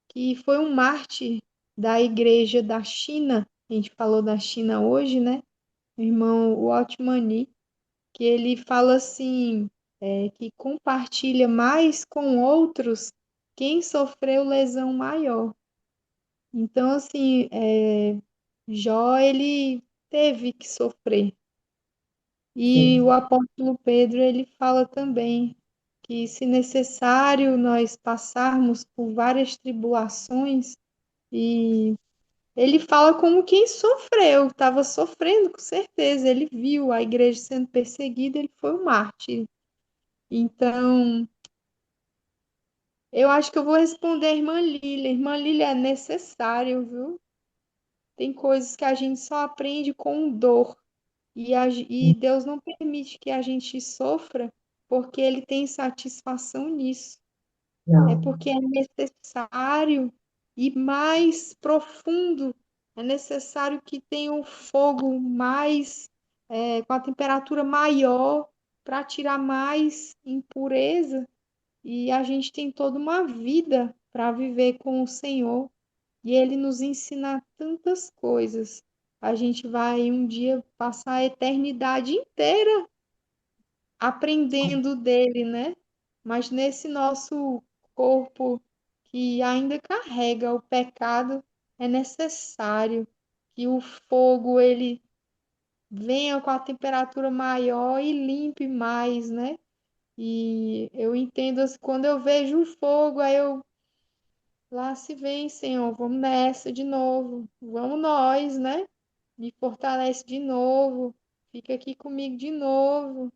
que foi um mártir da igreja da China. A gente falou da China hoje, né? O irmão Watmani, que ele fala assim, que compartilha mais com outros quem sofreu lesão maior. Então, assim, Jó, ele teve que sofrer. E o Sim. apóstolo Pedro, ele fala também que, se necessário, nós passarmos por várias tribulações, e ele fala como quem sofreu, estava sofrendo com certeza. Ele viu a igreja sendo perseguida, ele foi um mártir. Então, eu acho que eu vou responder a irmã Lília. Irmã Lília, é necessário, viu? Tem coisas que a gente só aprende com dor. E Deus não permite que a gente sofra porque Ele tem satisfação nisso. É Não, porque é necessário e mais profundo. É necessário que tenha um fogo mais, com a temperatura maior, para tirar mais impureza. E a gente tem toda uma vida para viver com o Senhor. E Ele nos ensina tantas coisas. A gente vai um dia passar a eternidade inteira aprendendo dele, né? Mas nesse nosso corpo que ainda carrega o pecado, é necessário que o fogo ele venha com a temperatura maior e limpe mais, né? E eu entendo assim, quando eu vejo o fogo, aí eu lá se vem, Senhor, vamos nessa de novo. Vamos nós, né? Me fortalece de novo. Fica aqui comigo de novo.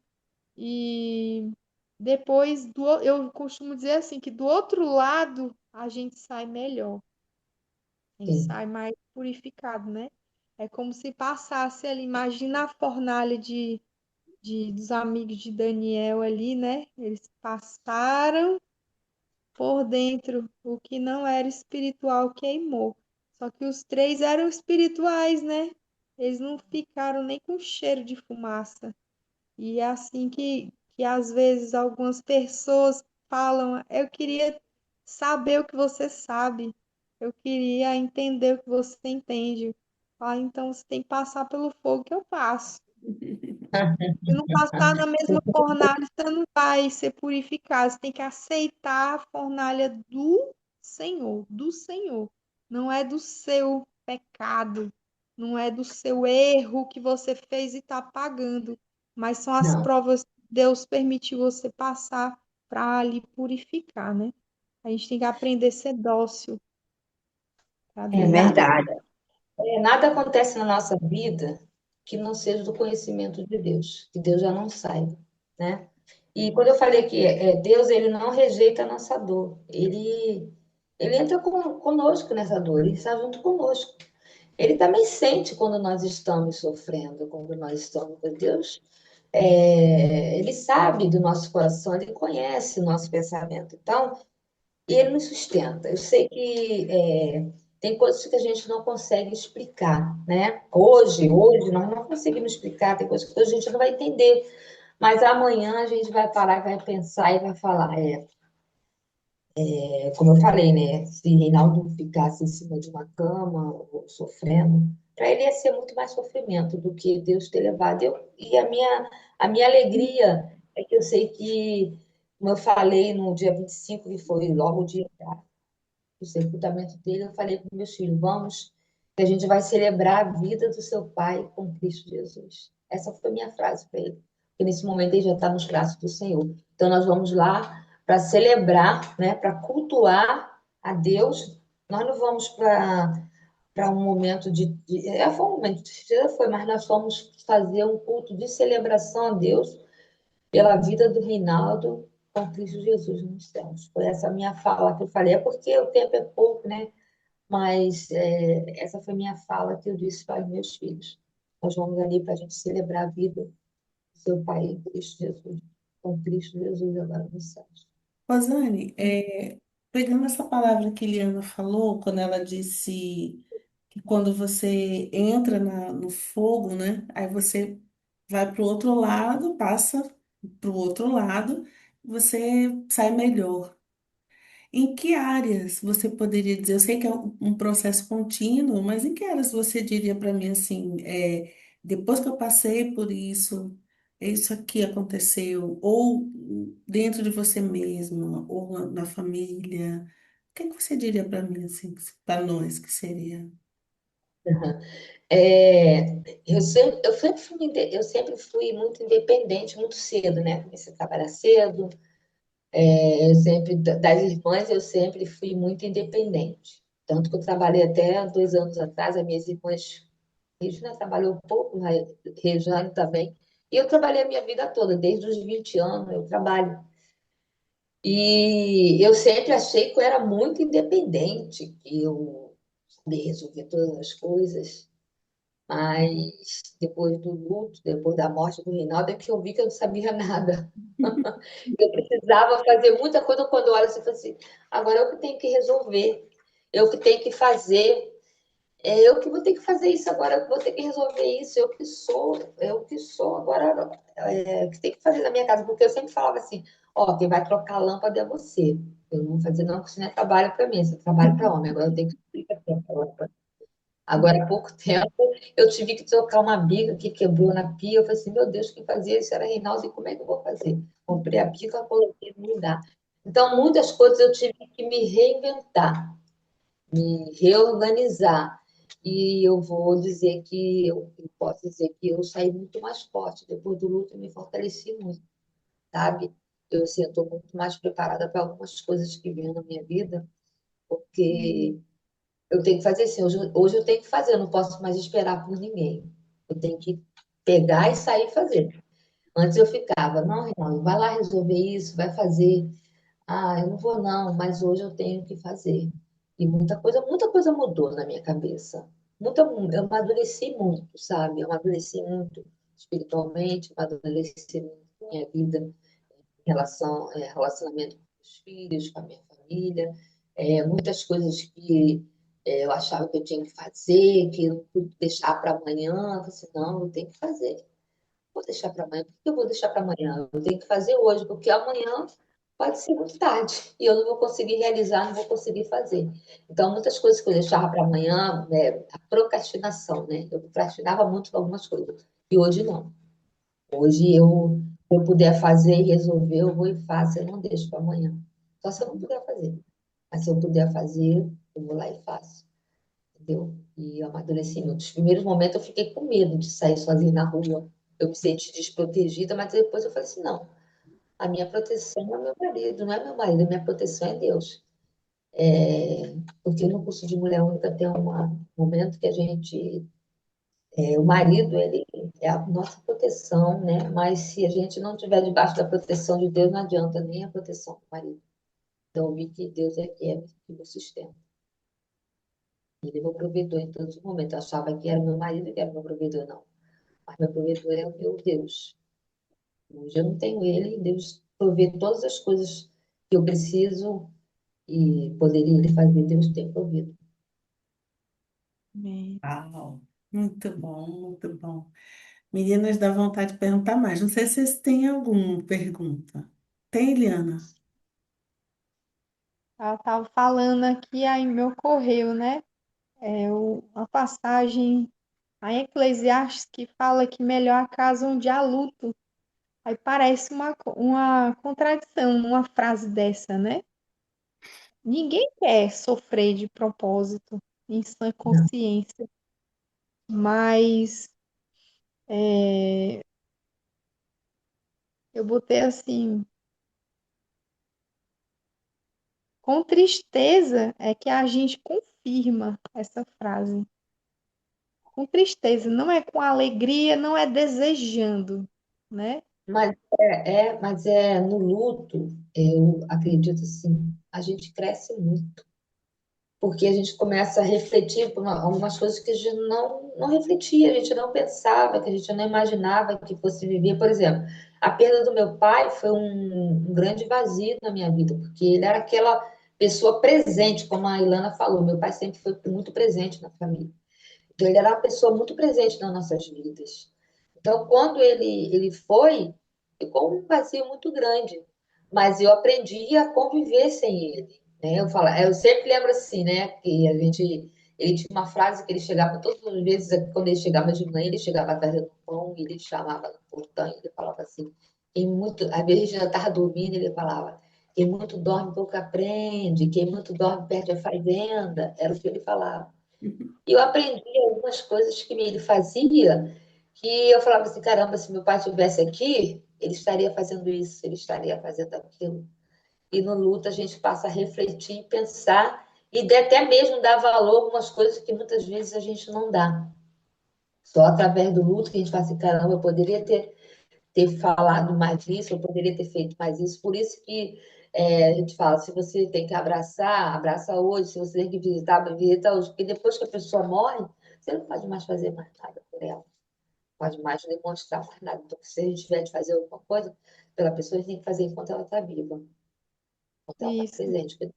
E depois, eu costumo dizer assim, que do outro lado a gente sai melhor. A gente sim, sai mais purificado, né? É como se passasse ali, imagina a fornalha dos amigos de Daniel ali, né? Eles passaram por dentro, o que não era espiritual queimou. Só que os três eram espirituais, né? Eles não ficaram nem com cheiro de fumaça. E é assim que às vezes algumas pessoas falam, eu queria saber o que você sabe. Eu queria entender o que você entende. Ah, então você tem que passar pelo fogo que eu passo. Se não passar na mesma fornalha, você não vai ser purificado. Você tem que aceitar a fornalha do Senhor, do Senhor. Não é do seu pecado, não é do seu erro que você fez e está pagando, mas são as Não, provas que Deus permitiu você passar para lhe purificar, né? A gente tem que aprender a ser dócil para É Deus. verdade. nada acontece na nossa vida que não seja do conhecimento de Deus, que Deus já não saiba, né? E quando eu falei que Deus, ele não rejeita a nossa dor, ele entra conosco nessa dor, ele está junto conosco. Ele também sente quando nós estamos sofrendo, quando nós estamos com Deus. Ele sabe do nosso coração, ele conhece o nosso pensamento. Então, ele nos sustenta. Eu sei que tem coisas que a gente não consegue explicar, né? Hoje nós não conseguimos explicar, tem coisas que a gente não vai entender. Mas amanhã a gente vai parar, vai pensar e vai falar. Como eu falei, né? Se Reinaldo ficasse em cima de uma cama, ou sofrendo, para ele ia ser muito mais sofrimento do que Deus ter levado. E a minha alegria é que eu sei que, como eu falei no dia 25, que foi logo o dia do sepultamento dele, eu falei para meus filhos: vamos, que a gente vai celebrar a vida do seu pai com Cristo Jesus. Essa foi a minha frase para ele, porque nesse momento ele já está nos braços do Senhor. Então nós vamos lá para celebrar, né, para cultuar a Deus. Nós não vamos para um momento foi um momento de tristeza, foi, mas nós fomos fazer um culto de celebração a Deus pela vida do Reinaldo com Cristo Jesus nos céus. Foi essa minha fala que eu falei. É porque o tempo é pouco, né? Mas essa foi minha fala que eu disse para os meus filhos. Nós vamos ali para a gente celebrar a vida do seu pai em Cristo Jesus, com Cristo Jesus agora nos céus. Rosane, pegando essa palavra que Eliana falou, quando ela disse que quando você entra no fogo, né, aí você vai para o outro lado, passa para o outro lado, você sai melhor. Em que áreas você poderia dizer? Eu sei que é um processo contínuo, mas em que áreas você diria para mim assim, depois que eu passei por isso, isso aqui aconteceu, ou dentro de você mesma, ou na família? O que que você diria para mim assim, para nós que seria? Eu sempre fui muito independente, muito cedo, né? Comecei a trabalhar cedo. Das irmãs, eu sempre fui muito independente. Tanto que eu trabalhei até 2 anos atrás, as minhas irmãs, Regina trabalhou um pouco, a Rejane também. E eu trabalhei a minha vida toda, desde os 20 anos eu trabalho. E eu sempre achei que eu era muito independente, que eu sabia resolver todas as coisas. Mas depois do luto, depois da morte do Reinaldo, é que eu vi que eu não sabia nada. Eu precisava fazer muita coisa quando eu olho assim, eu falo assim, agora eu que tenho que resolver, eu que tenho que fazer, eu que vou ter que fazer isso agora, eu que vou ter que resolver isso, eu que sou agora, que tem que fazer na minha casa, porque eu sempre falava assim, ó, quem vai trocar a lâmpada é você. Eu não vou fazer não, porque isso não é trabalho para mim, isso é trabalho para homem, agora eu tenho que trocar a lâmpada. Agora, há pouco tempo, eu tive que trocar uma bica que quebrou na pia. Eu falei assim, meu Deus, quem fazia isso era Reinaldo, e como é que eu vou fazer? Comprei a bica, coloquei no lugar. Então, muitas coisas eu tive que me reinventar, me reorganizar. E eu vou dizer que, eu posso dizer que eu saí muito mais forte. Depois do luto, eu me fortaleci muito, sabe? Eu sinto muito mais preparada para algumas coisas que vêm na minha vida, porque eu tenho que fazer assim, hoje eu tenho que fazer, eu não posso mais esperar por ninguém. Eu tenho que pegar e sair e fazer. Antes eu ficava, não, Reinaldo, vai lá resolver isso, vai fazer. Ah, eu não vou não, mas hoje eu tenho que fazer. E muita coisa mudou na minha cabeça. Eu amadureci muito, sabe? Eu amadureci muito espiritualmente, amadureci muito na minha vida em relacionamento com os filhos, com a minha família, muitas coisas que eu achava que eu tinha que fazer, que eu não pude deixar para amanhã. Eu falei assim, não, eu tenho que fazer. Vou deixar para amanhã. Por que eu vou deixar para amanhã? Eu tenho que fazer hoje, porque amanhã pode ser muito tarde e eu não vou conseguir realizar, não vou conseguir fazer. Então, muitas coisas que eu deixava para amanhã, a procrastinação, né? Eu procrastinava muito com algumas coisas e hoje não. Hoje se eu puder fazer e resolver, eu vou e faço, eu não deixo para amanhã. Só se eu não puder fazer. Mas se eu puder fazer, eu vou lá e faço, entendeu? E eu amadureci muito. Nos primeiros momentos eu fiquei com medo de sair sozinha na rua. Eu me senti desprotegida, mas depois eu falei assim, não. A minha proteção é meu marido, não é meu marido, a minha proteção é Deus. Porque no curso de Mulher Única tem um momento que a gente, o marido, ele é a nossa proteção, né? Mas se a gente não estiver debaixo da proteção de Deus, não adianta nem a proteção do marido. Então, eu vi que Deus é que me sustenta. Ele é meu provedor em todos os momentos. Eu achava que era meu marido que era meu provedor, não. Mas meu provedor é o meu Deus. Hoje eu não tenho ele, e Deus provê todas as coisas que eu preciso e poderia ele fazer, Deus tem provido. Amém. Uau, muito bom, muito bom. Meninas, dá vontade de perguntar mais. Não sei se vocês têm alguma pergunta. Tem, Eliana? Ela estava falando aqui, aí me ocorreu, né? Uma passagem em Eclesiastes que fala que melhor a casa onde há luto. Aí parece uma contradição numa frase dessa, né? Ninguém quer sofrer de propósito, em sã Não. consciência, mas eu botei assim, com tristeza é que a gente confirma essa frase. Com tristeza, não é com alegria, não é desejando, né? Mas no luto, eu acredito assim, a gente cresce muito, porque a gente começa a refletir por algumas coisas que a gente não refletia, a gente não pensava, que a gente não imaginava que fosse viver. Por exemplo, a perda do meu pai foi um grande vazio na minha vida, porque ele era aquela pessoa presente, como a Ilana falou, meu pai sempre foi muito presente na família. Então, ele era uma pessoa muito presente nas nossas vidas. Então, quando ele foi, ficou um vazio muito grande. Mas eu aprendi a conviver sem ele. Né? Eu sempre lembro assim, né? Que ele tinha uma frase que ele chegava todas as vezes, quando ele chegava de manhã, ele chegava trazendo pão, e ele chamava no portão, e ele falava assim, às vezes a gente já estava dormindo, ele falava, quem muito dorme pouco aprende, quem muito dorme perde a fazenda, era o que ele falava. E eu aprendi algumas coisas que ele fazia, que eu falava assim, caramba, se meu pai estivesse aqui, ele estaria fazendo isso, ele estaria fazendo aquilo. E no luto a gente passa a refletir, pensar e até mesmo dar valor a algumas coisas que muitas vezes a gente não dá. Só através do luto que a gente fala assim, caramba, eu poderia ter falado mais disso, eu poderia ter feito mais isso. Por isso que a gente fala, se você tem que abraçar, abraça hoje, se você tem que visitar, visita hoje, porque depois que a pessoa morre, você não pode mais fazer mais nada por ela, não pode mais demonstrar mais nada. Então, se a gente tiver de fazer alguma coisa pela pessoa, a gente tem que fazer enquanto ela está viva, enquanto ela está Isso. presente. Porque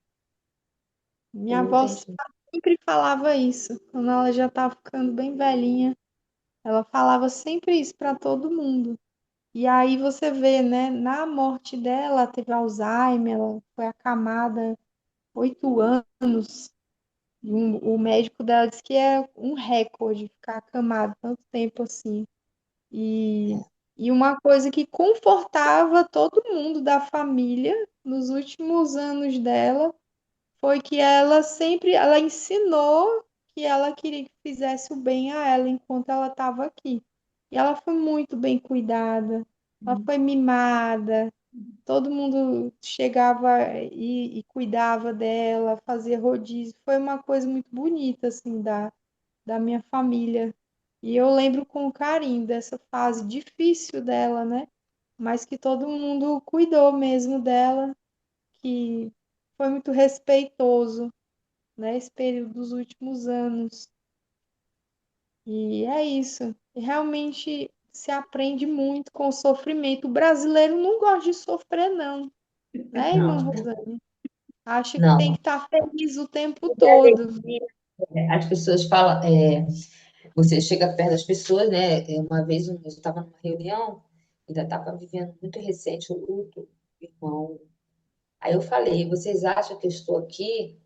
o Minha luto avó a gente sempre falava isso, quando ela já estava ficando bem velhinha. Ela falava sempre isso para todo mundo. E aí você vê, né? Na morte dela, ela teve Alzheimer, ela foi acamada 8 anos. O médico dela disse que é um recorde ficar acamado tanto tempo assim. E, e uma coisa que confortava todo mundo da família nos últimos anos dela foi que ela ensinou que ela queria que fizesse o bem a ela enquanto ela estava aqui. E ela foi muito bem cuidada, ela foi mimada, todo mundo chegava e cuidava dela, fazia rodízio. Foi uma coisa muito bonita, assim, da minha família. E eu lembro com carinho dessa fase difícil dela, né? Mas que todo mundo cuidou mesmo dela, que foi muito respeitoso, né? Esse período dos últimos anos. E é isso. E realmente se aprende muito com o sofrimento. O brasileiro não gosta de sofrer, não, né, irmã não, Rosane? Acha que tem não. que estar feliz o tempo E a todo. alegria, as pessoas falam, você chega perto das pessoas, né? Uma vez eu estava numa reunião, ainda estava vivendo muito recente o luto, o irmão. Aí eu falei, vocês acham que eu estou aqui?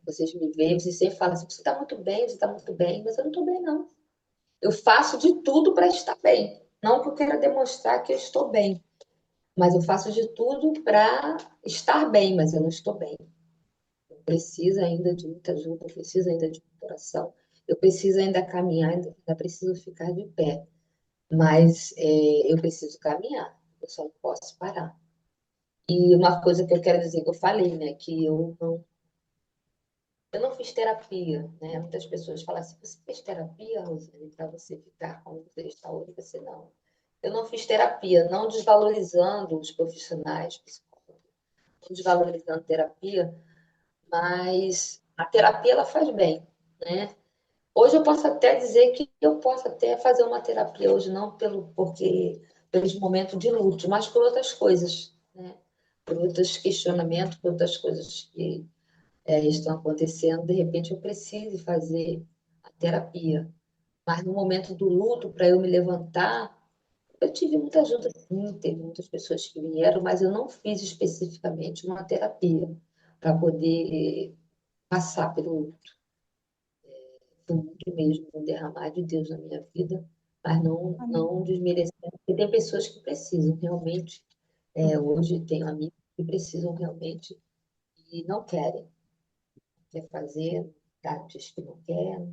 Vocês me veem, vocês sempre falam assim, você está muito bem, você está muito bem, mas eu não estou bem, não. Eu faço de tudo para estar bem. Não que eu queira demonstrar que eu estou bem, mas eu faço de tudo para estar bem, mas eu não estou bem. Eu preciso ainda de muita ajuda, eu preciso ainda de muita oração, eu preciso ainda caminhar, ainda preciso ficar de pé, mas eu preciso caminhar, eu só não posso parar. E uma coisa que eu quero dizer, que eu falei, né, que eu não fiz terapia, né? Muitas pessoas falam assim, você fez terapia, Rosane, para você ficar como você está hoje? Você não. Eu não fiz terapia, não desvalorizando os profissionais, psicólogos, não desvalorizando terapia, mas a terapia ela faz bem, né? Hoje eu posso até dizer que eu posso até fazer uma terapia hoje, não pelos momentos de luto, mas por outras coisas, né? Por outros questionamentos, por outras coisas que estão acontecendo, de repente eu preciso fazer a terapia. Mas no momento do luto, para eu me levantar, eu tive muita ajuda, sim, teve muitas pessoas que vieram, mas eu não fiz especificamente uma terapia para poder passar pelo luto. Foi muito mesmo um derramar de Deus na minha vida, mas não desmerecendo, porque tem pessoas que precisam realmente. Hoje tenho amigos que precisam realmente e não querem. Quer fazer, tá? Diz que não quer,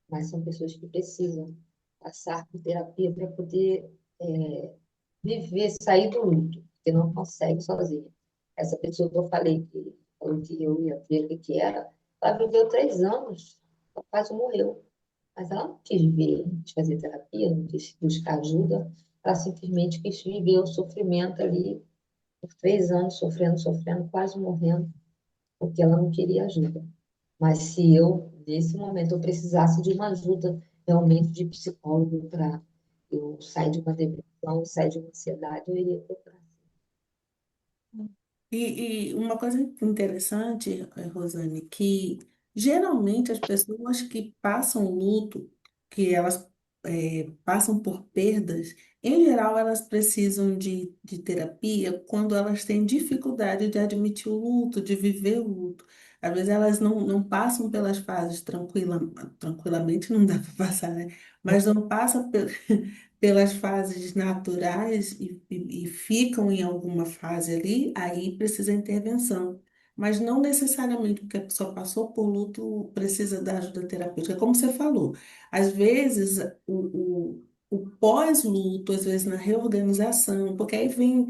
mas são pessoas que precisam passar por terapia para poder viver, sair do luto, que não consegue sozinha. Essa pessoa que eu falei que falou que eu ia ver o que que era, ela viveu 3 anos, ela quase morreu, mas ela não quis ver, não quis fazer terapia, não quis buscar ajuda, ela simplesmente quis viver o sofrimento ali por 3 anos, sofrendo, sofrendo, quase morrendo, porque ela não queria ajuda. Mas se eu, nesse momento, eu precisasse de uma ajuda realmente de psicólogo para eu sair de uma depressão, sair de uma ansiedade, eu iria procurar. E uma coisa interessante, Rosane, que geralmente as pessoas que passam luto, que elas passam por perdas, em geral elas precisam de terapia quando elas têm dificuldade de admitir o luto, de viver o luto. Às vezes elas não passam pelas fases tranquilamente, não dá para passar, né? Mas não passam pelas fases naturais e ficam em alguma fase ali, aí precisa intervenção. Mas não necessariamente porque a pessoa passou por luto precisa da ajuda terapêutica. Como você falou, às vezes o pós-luto, às vezes na reorganização, porque aí vem,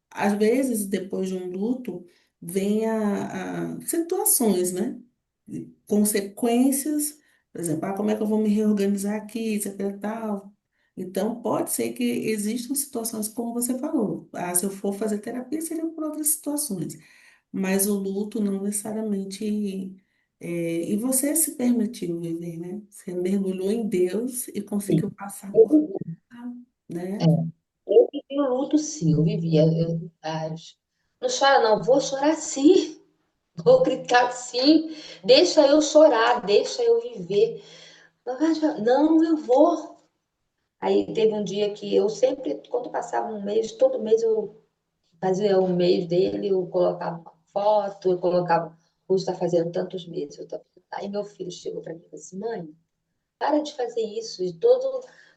às vezes depois de um luto, vem a situações, né? Consequências, por exemplo, como é que eu vou me reorganizar aqui, isso aqui e tal. Então, pode ser que existam situações como você falou. Ah, se eu for fazer terapia, seria por outras situações. Mas o luto não necessariamente. E você se permitiu viver, né? Você mergulhou em Deus e Sim. conseguiu passar Eu por vivi, tudo, né? é, eu vivi o luto, sim, eu vivia. Não chora, não, vou chorar sim, vou gritar sim, deixa eu chorar, deixa eu viver. Não, eu vou. Aí teve um dia que eu sempre, quando passava um mês, todo mês eu fazia um mês dele, eu colocava uma foto, eu colocava, hoje está fazendo tantos meses. Aí meu filho chegou para mim e falou assim, mãe, para de fazer isso.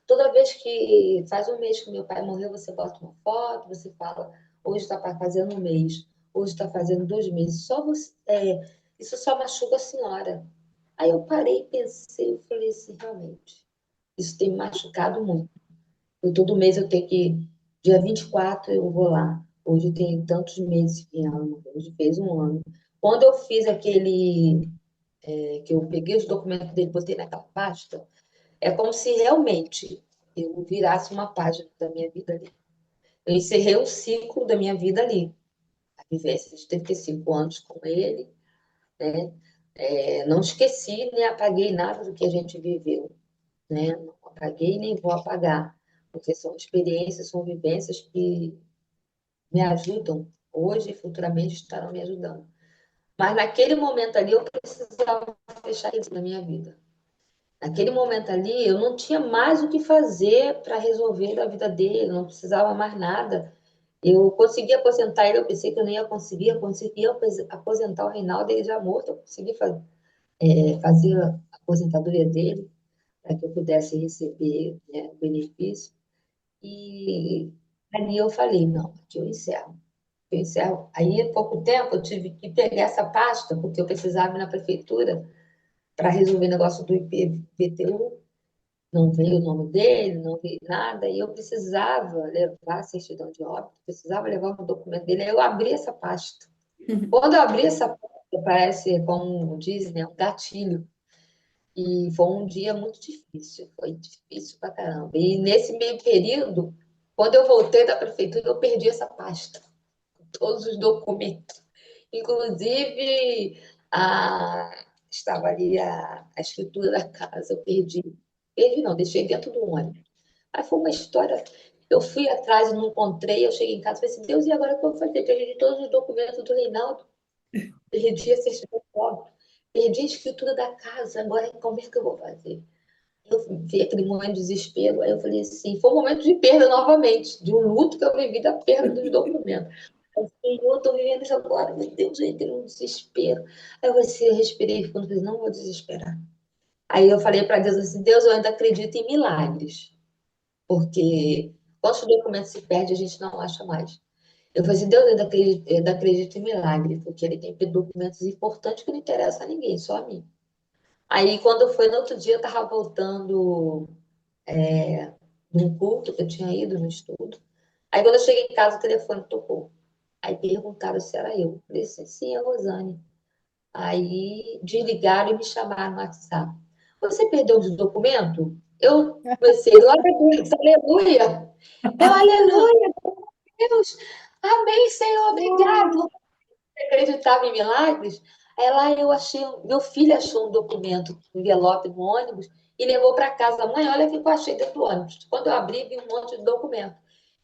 Toda vez que faz um mês que meu pai morreu, você bota uma foto, você fala, hoje está fazendo um mês, hoje está fazendo 2 meses. Isso só machuca a senhora. Aí eu parei, pensei, eu falei assim, realmente, isso tem me machucado muito. Todo mês eu tenho que, dia 24 eu vou lá. Hoje tem tantos meses que ela morreu, hoje fez um ano. Quando eu fiz que eu peguei os documentos dele, botei naquela pasta, é como se realmente eu virasse uma página da minha vida ali. Eu encerrei um ciclo da minha vida ali. A vivência de 35 anos com ele, né? Não esqueci nem apaguei nada do que a gente viveu, né? Não apaguei nem vou apagar, porque são experiências, são vivências que me ajudam hoje e futuramente estarão me ajudando. Mas naquele momento ali eu precisava fechar isso na minha vida. Naquele momento ali eu não tinha mais o que fazer para resolver a vida dele, não precisava mais nada. Eu consegui aposentar ele, eu pensei que eu não ia conseguir, eu consegui aposentar o Reinaldo, ele já morto, eu consegui fazer a aposentadoria dele, para que eu pudesse receber, né, o benefício. E ali eu falei, não, aqui eu encerro. Eu encerro. Aí, em pouco tempo, eu tive que pegar essa pasta, porque eu precisava ir na prefeitura para resolver o negócio do IPVTU. Não veio o nome dele, não veio nada, e eu precisava levar a certidão de óbito, precisava levar o documento dele. Aí eu abri essa pasta. Quando eu abri essa pasta, parece, como dizem, né, um gatilho. E foi um dia muito difícil, foi difícil pra caramba. E nesse meio período, quando eu voltei da prefeitura, eu perdi essa pasta, todos os documentos. Inclusive, estava ali a escritura da casa, eu perdi. Perdi não, deixei dentro do ônibus. Aí foi uma história. Eu fui atrás e não encontrei, eu cheguei em casa e falei assim, Deus, e agora o que eu vou fazer? Perdi todos os documentos do Reinaldo, perdi a certidão de óbito, perdi a escritura da casa, agora como é que eu vou fazer? Eu vi aquele momento de desespero, aí eu falei assim, foi um momento de perda novamente, de um luto que eu vivi da perda dos documentos. Eu falei, eu estou vivendo isso agora, meu Deus, eu entrei num desespero. Aí eu assim, eu respirei fundo, falei, não vou desesperar. Aí eu falei para Deus assim, Deus, eu ainda acredito em milagres, porque quando os documentos se perdem, a gente não acha mais. Eu falei assim, Deus, eu ainda acredito em milagre, porque ele tem documentos importantes que não interessam a ninguém, só a mim. Aí, quando foi no outro dia, eu estava voltando num culto que eu tinha ido no estudo. Aí, quando eu cheguei em casa, o telefone tocou. Aí perguntaram se era eu. Eu falei assim, sim, é a Rosane. Aí desligaram e me chamaram no WhatsApp. Você perdeu os documentos? Eu comecei, glória a Deus, aleluia. Eu, aleluia, Deus. Amém, Senhor, obrigado. Acreditava em milagres. Aí lá eu achei, meu filho achou um documento, um envelope no ônibus e levou para casa. Mãe, olha o que eu achei dentro do ônibus. Quando eu abri, vi um monte de documento.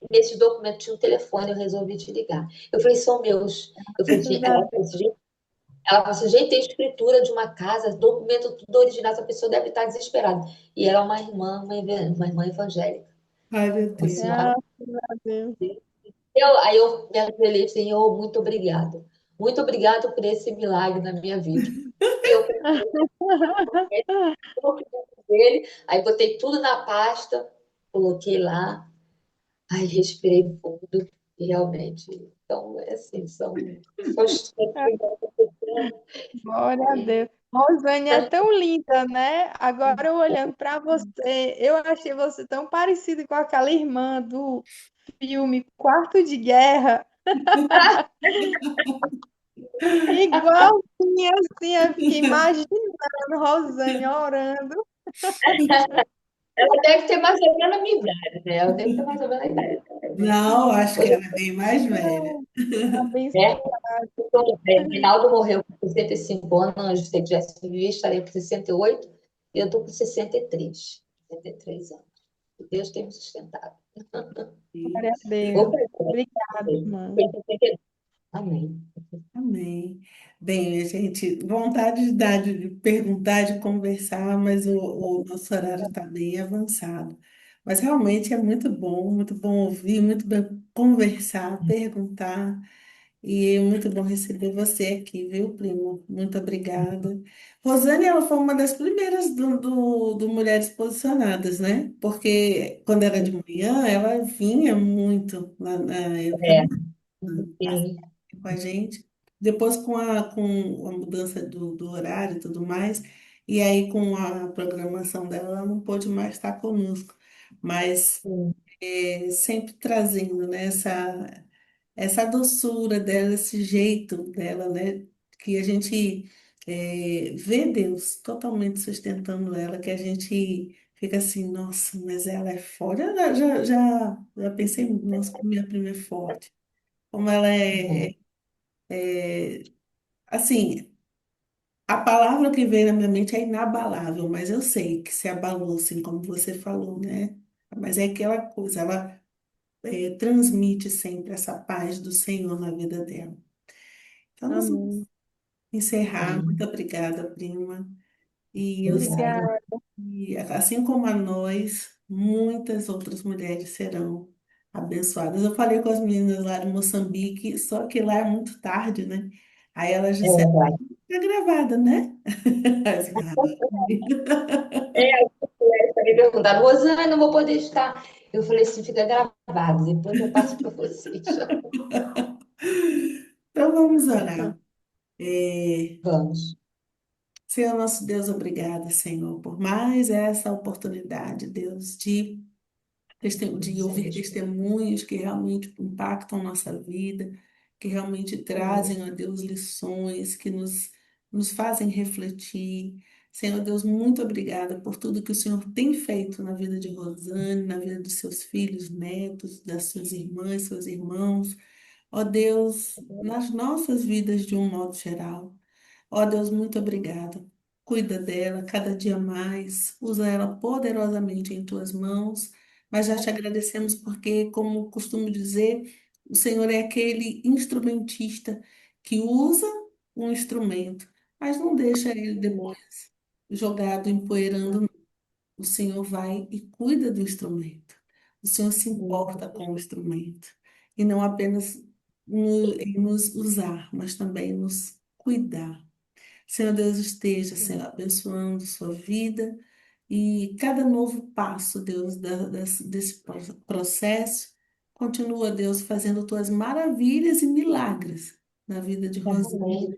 E nesse documento tinha um telefone, eu resolvi te ligar. Eu falei, são meus. Eu falei, Graças a ela Deus. falou assim, gente, ela falou assim, gente, tem escritura de uma casa, documento tudo original, essa pessoa deve estar desesperada. E era uma irmã, uma irmã evangélica, Ai, meu uma Deus. senhora. Graças a Deus. Aí eu me ajoelhei, Senhor, muito obrigado. Muito obrigado por esse milagre na minha vida. E eu coloquei dele, aí botei tudo na pasta, coloquei lá, aí respirei fundo e realmente. Então, é assim, são histórias que vão acontecendo. Glória a Deus. Rosane é tão linda, né? Agora eu olhando para você, eu achei você tão parecida com aquela irmã do filme Quarto de Guerra, igualzinha assim, eu fiquei imaginando Rosane orando. Ela deve ter mais ou menos a minha idade, né? Ela deve ter mais ou menos a idade também, Não, acho que né? ela é bem mais velha. Abençoe. Né? Reinaldo morreu com 65 anos, se ele tivesse vivido, estaria com 68, e eu estou com 63 anos. E Deus tem me sustentado. Glória a Vou Deus. pregar. Obrigada, irmã. Tem 62. Amém. Amém. Bem, a gente, vontade de dar, de perguntar, de conversar, mas o nosso horário está bem avançado. Mas realmente é muito bom ouvir, muito bom conversar, perguntar, e é muito bom receber você aqui, viu, primo? Muito obrigada. Rosane, ela foi uma das primeiras do Mulheres Posicionadas, né? Porque quando era de manhã, ela vinha muito lá na época É, sim, com a gente. Depois, com a mudança do horário e tudo mais, e aí com a programação dela, ela não pôde mais estar conosco. Mas sim. sempre trazendo, né, essa doçura dela, esse jeito dela, né, que a gente vê Deus totalmente sustentando ela, que a gente fica assim, nossa, mas ela é forte. Eu já pensei, nossa, como minha prima é forte. Como ela assim, a palavra que veio na minha mente é inabalável, mas eu sei que se abalou, assim, como você falou, né? Mas é aquela coisa, ela transmite sempre essa paz do Senhor na vida dela. Então, nós vamos Amém. encerrar. Muito Amém. obrigada, prima. E eu sei Obrigada. Obrigada. que, assim como a nós, muitas outras mulheres serão. abençoadas. Eu falei com as meninas lá de Moçambique, só que lá é muito tarde, né? Aí elas É disseram, verdade. tá gravada, né? Aí eu disse, Me perguntaram, Rosana, não vou poder estar. Eu falei assim, fica gravado, depois eu passo para vocês. então vamos orar. É, Vamos. Senhor nosso Deus, obrigada, Senhor, por mais essa oportunidade, Deus, de ouvir testemunhos que realmente impactam nossa vida, que realmente trazem, ó Deus, lições, que nos fazem refletir. Senhor Deus, muito obrigada por tudo que o Senhor tem feito na vida de Rosane, na vida dos seus filhos, netos, das suas irmãs, seus irmãos. Ó Deus, nas nossas vidas de um modo geral. Ó Deus, muito obrigada. Cuida dela cada dia mais, usa ela poderosamente em tuas mãos, mas já te agradecemos porque, como costumo dizer, o Senhor é aquele instrumentista que usa um instrumento, mas não deixa ele depois jogado, empoeirando. O Senhor vai e cuida do instrumento. O Senhor se importa com o instrumento. E não apenas em nos usar, mas também nos cuidar. Senhor Deus, esteja, Senhor, abençoando sua vida e cada novo passo, Deus, desse processo. Continua, Deus, fazendo tuas maravilhas e milagres na vida de Rosana. Amém.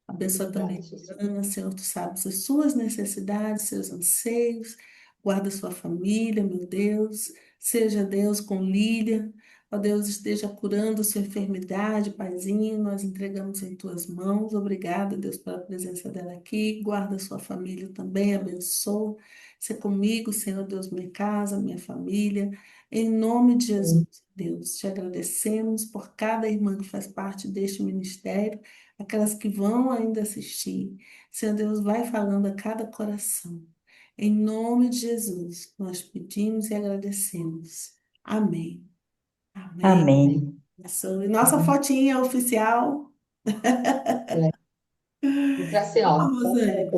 Abençoa Obrigada, também Jesus. a Ana, Senhor, tu sabes as suas necessidades, seus anseios. Guarda sua família, meu Deus. Seja Deus com Lília. Ó Deus, esteja curando sua enfermidade, Paizinho. Nós entregamos em tuas mãos. Obrigada, Deus, pela presença dela aqui. Guarda sua família também, abençoa. Seja comigo, Senhor Deus, minha casa, minha família. Em nome de Jesus, Deus, te agradecemos por cada irmã que faz parte deste ministério, aquelas que vão ainda assistir. Senhor Deus, vai falando a cada coração. Em nome de Jesus, nós pedimos e agradecemos. Amém. Amém. Amém. Abençoe. Nossa fotinha oficial. E para ser, Ó, ó, Rosane,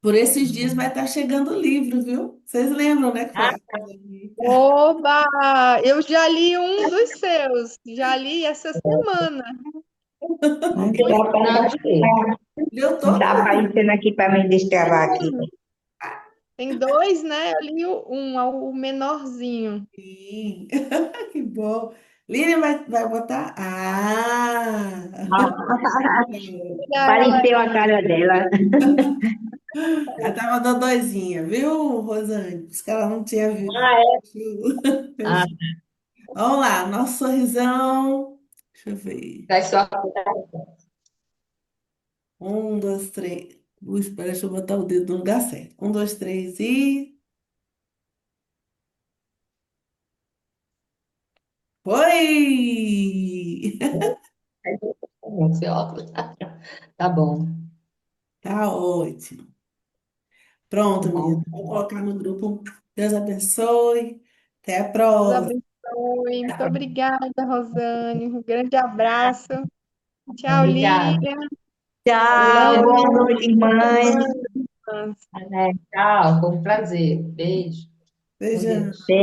por esses dias vai estar chegando o livro, viu? Vocês lembram, né, que foi a coisa ali? Oba! Eu já li um dos seus, já li essa semana. Não tem está nada de ver. Leu não todo tá o livro. aparecendo aqui para mim destravar aqui. Tem dois, né? Eu li o menorzinho. Sim. Que bom. Lívia vai botar? Ah! Ela Apareceu a cara dela. Ela tava dodóizinha, viu, Rosane? Por isso que ela não tinha visto. Ah, é? Ah, Fechou. Vamos lá, nosso sorrisão. Deixa eu ver. vai só. Um, dois, três. Ui, espera, deixa eu botar o dedo no lugar certo. Um, dois, três e. Foi! Esse óculos. Tá bom. Tá ótimo. Tá Pronto, menina. bom. Vou colocar no grupo. Deus abençoe. Até a Deus próxima. abençoe. Muito obrigada, Rosane. Um grande abraço. Tchau, Obrigada. Lívia. Tchau, Ilane, boa noite, mãe. irmãs. Tchau, foi um prazer. Beijo. Com Beijão. Deus. Beijo.